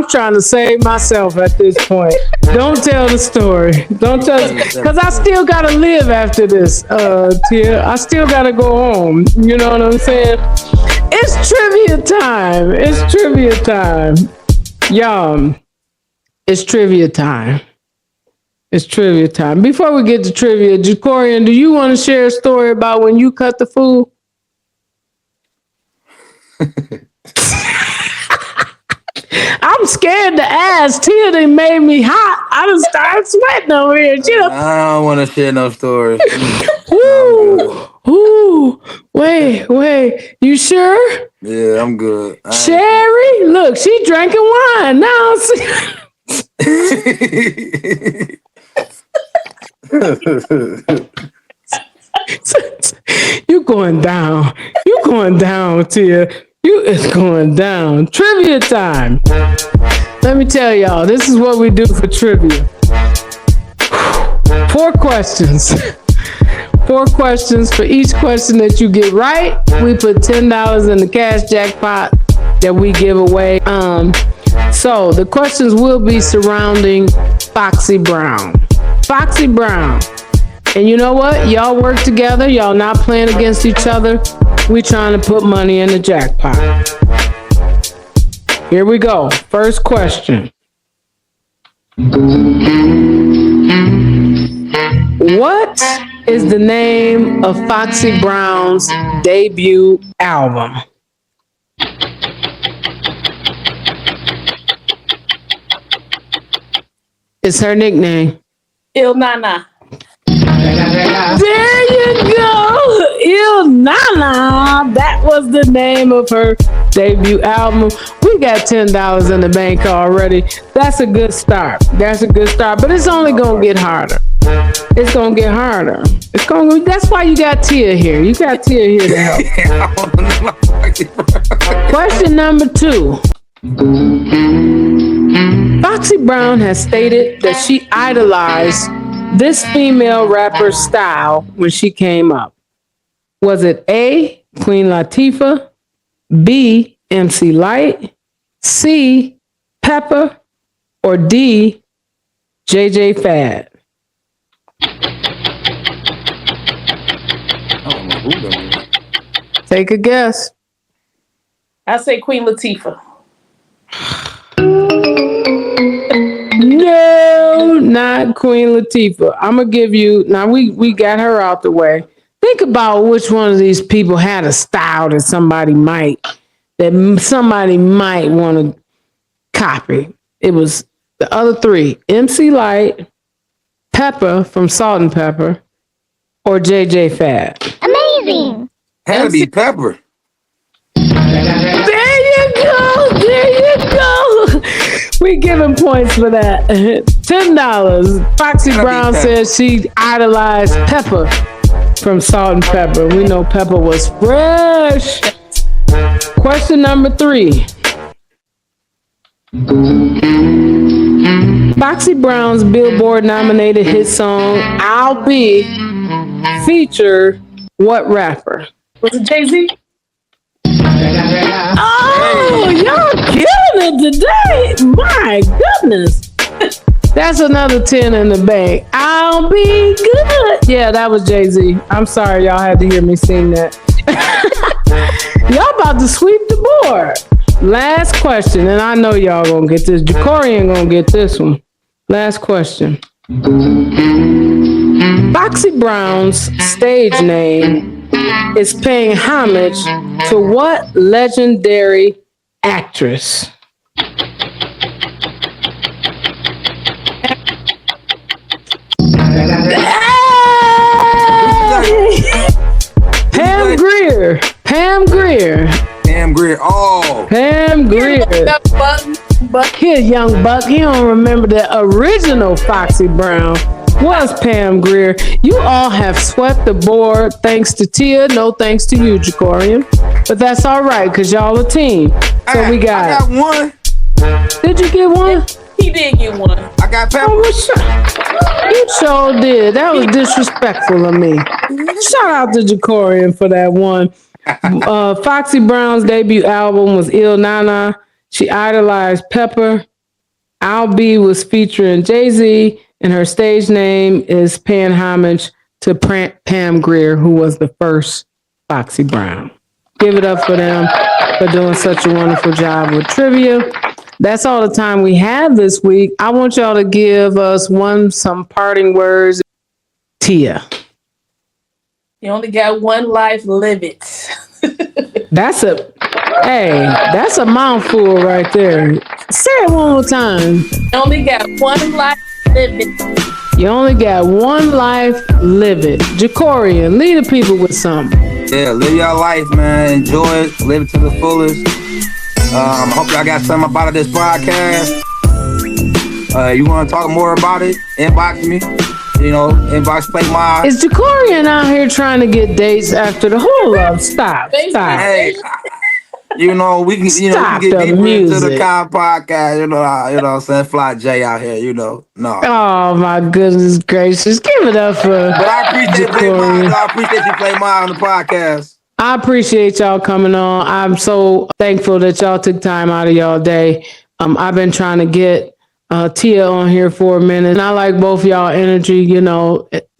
trying to save myself at this point. Don't tell the story. Don't tell, because I still gotta live after this, Teeya. I still gotta go home. You know what I'm saying? It's trivia time. It's trivia time, y'all. It's trivia time. It's trivia time. Before we get to trivia, Jacorrian, do you want to share a story about when you cut the food? I'm scared to ask. Teeya, they made me hot. I done started sweating over here. I don't want to share no stories. Ooh, wait. You sure? Yeah, I'm good. Sherry, look, she drinking wine now. You going down, Teeya. You is going down. Trivia time. Let me tell y'all, this is what we do for trivia. 4 questions. 4 questions. For each question that you get right, we put $10 in the cash jackpot that we give away. So the questions will be surrounding Foxy Brown. Foxy Brown. And you know what? Y'all work together. Y'all not playing against each other. We trying to put money in the jackpot. Here we go. First question. What is the name of Foxy Brown's debut album? It's her nickname. Il Nana. There you go. Il Nana. That was the name of her debut album. We got $10 in the bank already. That's a good start. But it's only going to get harder. It's going to get harder. That's why you got Teeya here. You got Teeya here to help. Question number 2. Foxy Brown has stated that she idolized this female rapper's style when she came up. Was it A, Queen Latifah, B, MC Lyte, C, Pepper, or D, JJ Fad? Take a guess. I say Queen Latifah. No, not Queen Latifah. I'm going to give you, now we got her out the way. Think about which one of these people had a style that somebody might want to copy. It was the other 3, MC Lyte, Pepper from Salt and Pepper, or JJ Fad. Amazing. Had to be Pepper. There you go. We giving points for that. $10. Foxy Brown says she idolized Pepper from Salt and Pepper. We know Pepper was fresh. Question number 3. Foxy Brown's Billboard nominated hit song I'll Be featured what rapper? Was it Jay-Z? Oh, y'all killing it today. My goodness. That's another 10 in the bank. I'll be good. Yeah, that was Jay-Z. I'm sorry y'all had to hear me sing that. Y'all about to sweep the board. Last question, and I know y'all gonna get this. Jacorrian gonna get this one. Last question. Foxy Brown's stage name is paying homage to what legendary actress? Greer. Pam Grier. Oh. Pam Grier. Kid Young Buck. He don't remember the original Foxy Brown. Was Pam Grier. You all have swept the board thanks to Teeya. No thanks to you, Jacorrian. But that's all right, because y'all a team. So we got... I got one. Did you get one? He did get one. I got Pepper. Oh, you sure did. That was disrespectful of me. Shout out to Jacorrian for that one. Foxy Brown's debut album was Il Nana. She idolized Pepper. Al B was featuring Jay-Z, and her stage name is paying homage to Pam Grier, who was the first Foxy Brown. Give it up for them for doing such a wonderful job with trivia. That's all the time we have this week. I want y'all to give us some parting words. Teeya. You only got one life, live it. That's a mouthful right there. Say it one more time. You only got one life, live it. You only got one life, live it. Jacorrian, lead the people with something. Yeah, live your life, man. Enjoy it. Live it to the fullest. I hope y'all got something about this podcast. You want to talk more about it? Inbox me. Inbox Play My. Is Jacorrian out here trying to get dates after the whole up? Stop. Hey, we can get deeper into the Cant podcast. You know what I'm saying? Fly J out here, no. Oh my goodness gracious. Give it up for But I appreciate you Play Mine on the podcast. I appreciate y'all coming on. I'm so thankful that y'all took time out of y'all day. I've been trying to get Teeya on here for a minute. And I like both y'all energy,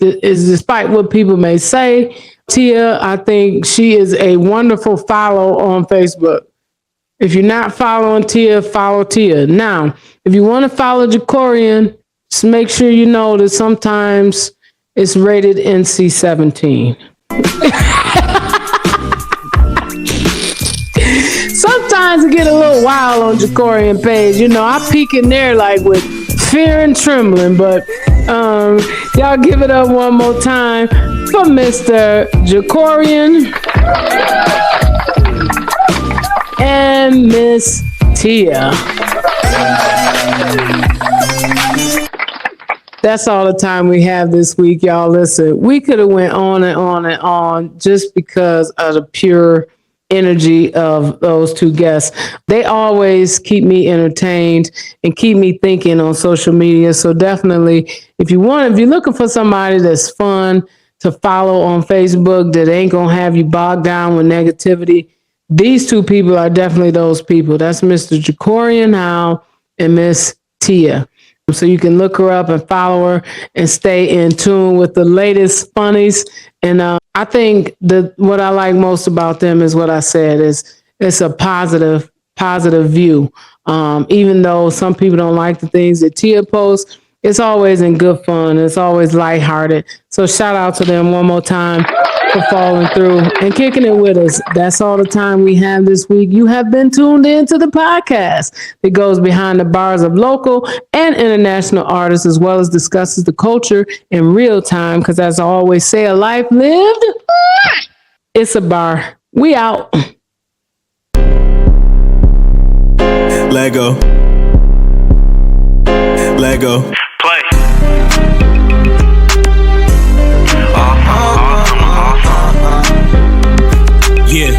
is despite what people may say. Teeya, I think she is a wonderful follow on Facebook. If you're not following Teeya, follow Teeya. Now, if you want to follow Jacorrian, just make sure you know that sometimes it's rated NC-17. Sometimes it get a little wild on Jacorrian page. I peek in there like with fear and trembling, but y'all give it up one more time for Mr. Jacorrian and Miss Teeya. That's all the time we have this week, y'all. Listen, we could have went on and on and on just because of the pure energy of those two guests. They always keep me entertained and keep me thinking on social media. So definitely, if you're looking for somebody that's fun to follow on Facebook, that ain't gonna have you bogged down with negativity, these two people are definitely those people. That's Mr. Jacorrian now and Miss Teeya. So you can look her up and follow her and stay in tune with the latest funnies. And I think that what I like most about them is what I said is it's a positive view. Even though some people don't like the things that Teeya posts, it's always in good fun. It's always lighthearted. So shout out to them one more time for following through and kicking it with us. That's all the time we have this week. You have been tuned in to the podcast that goes behind the bars of local and international artists, as well as discusses the culture in real time. Because as I always say, a life lived, it's a bar. We out. Lego. Play. Yeah.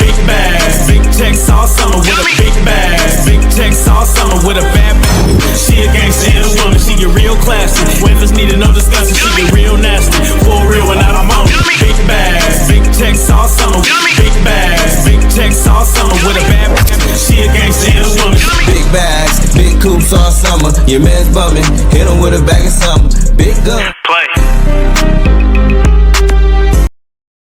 Big bags, big checks all summer with a big bag. Big checks all summer with a bad bag. She a gangster and a woman, she get real classy. Waivers needed no discussion, she get real nasty. For real when I'm on it. Big bags, big checks all summer. Big bags, big checks all summer with a bad bag. She a gangster and a woman. Big bags, big coops all summer. Your man's bumming, hit him with a bag of something. Big gun. Play.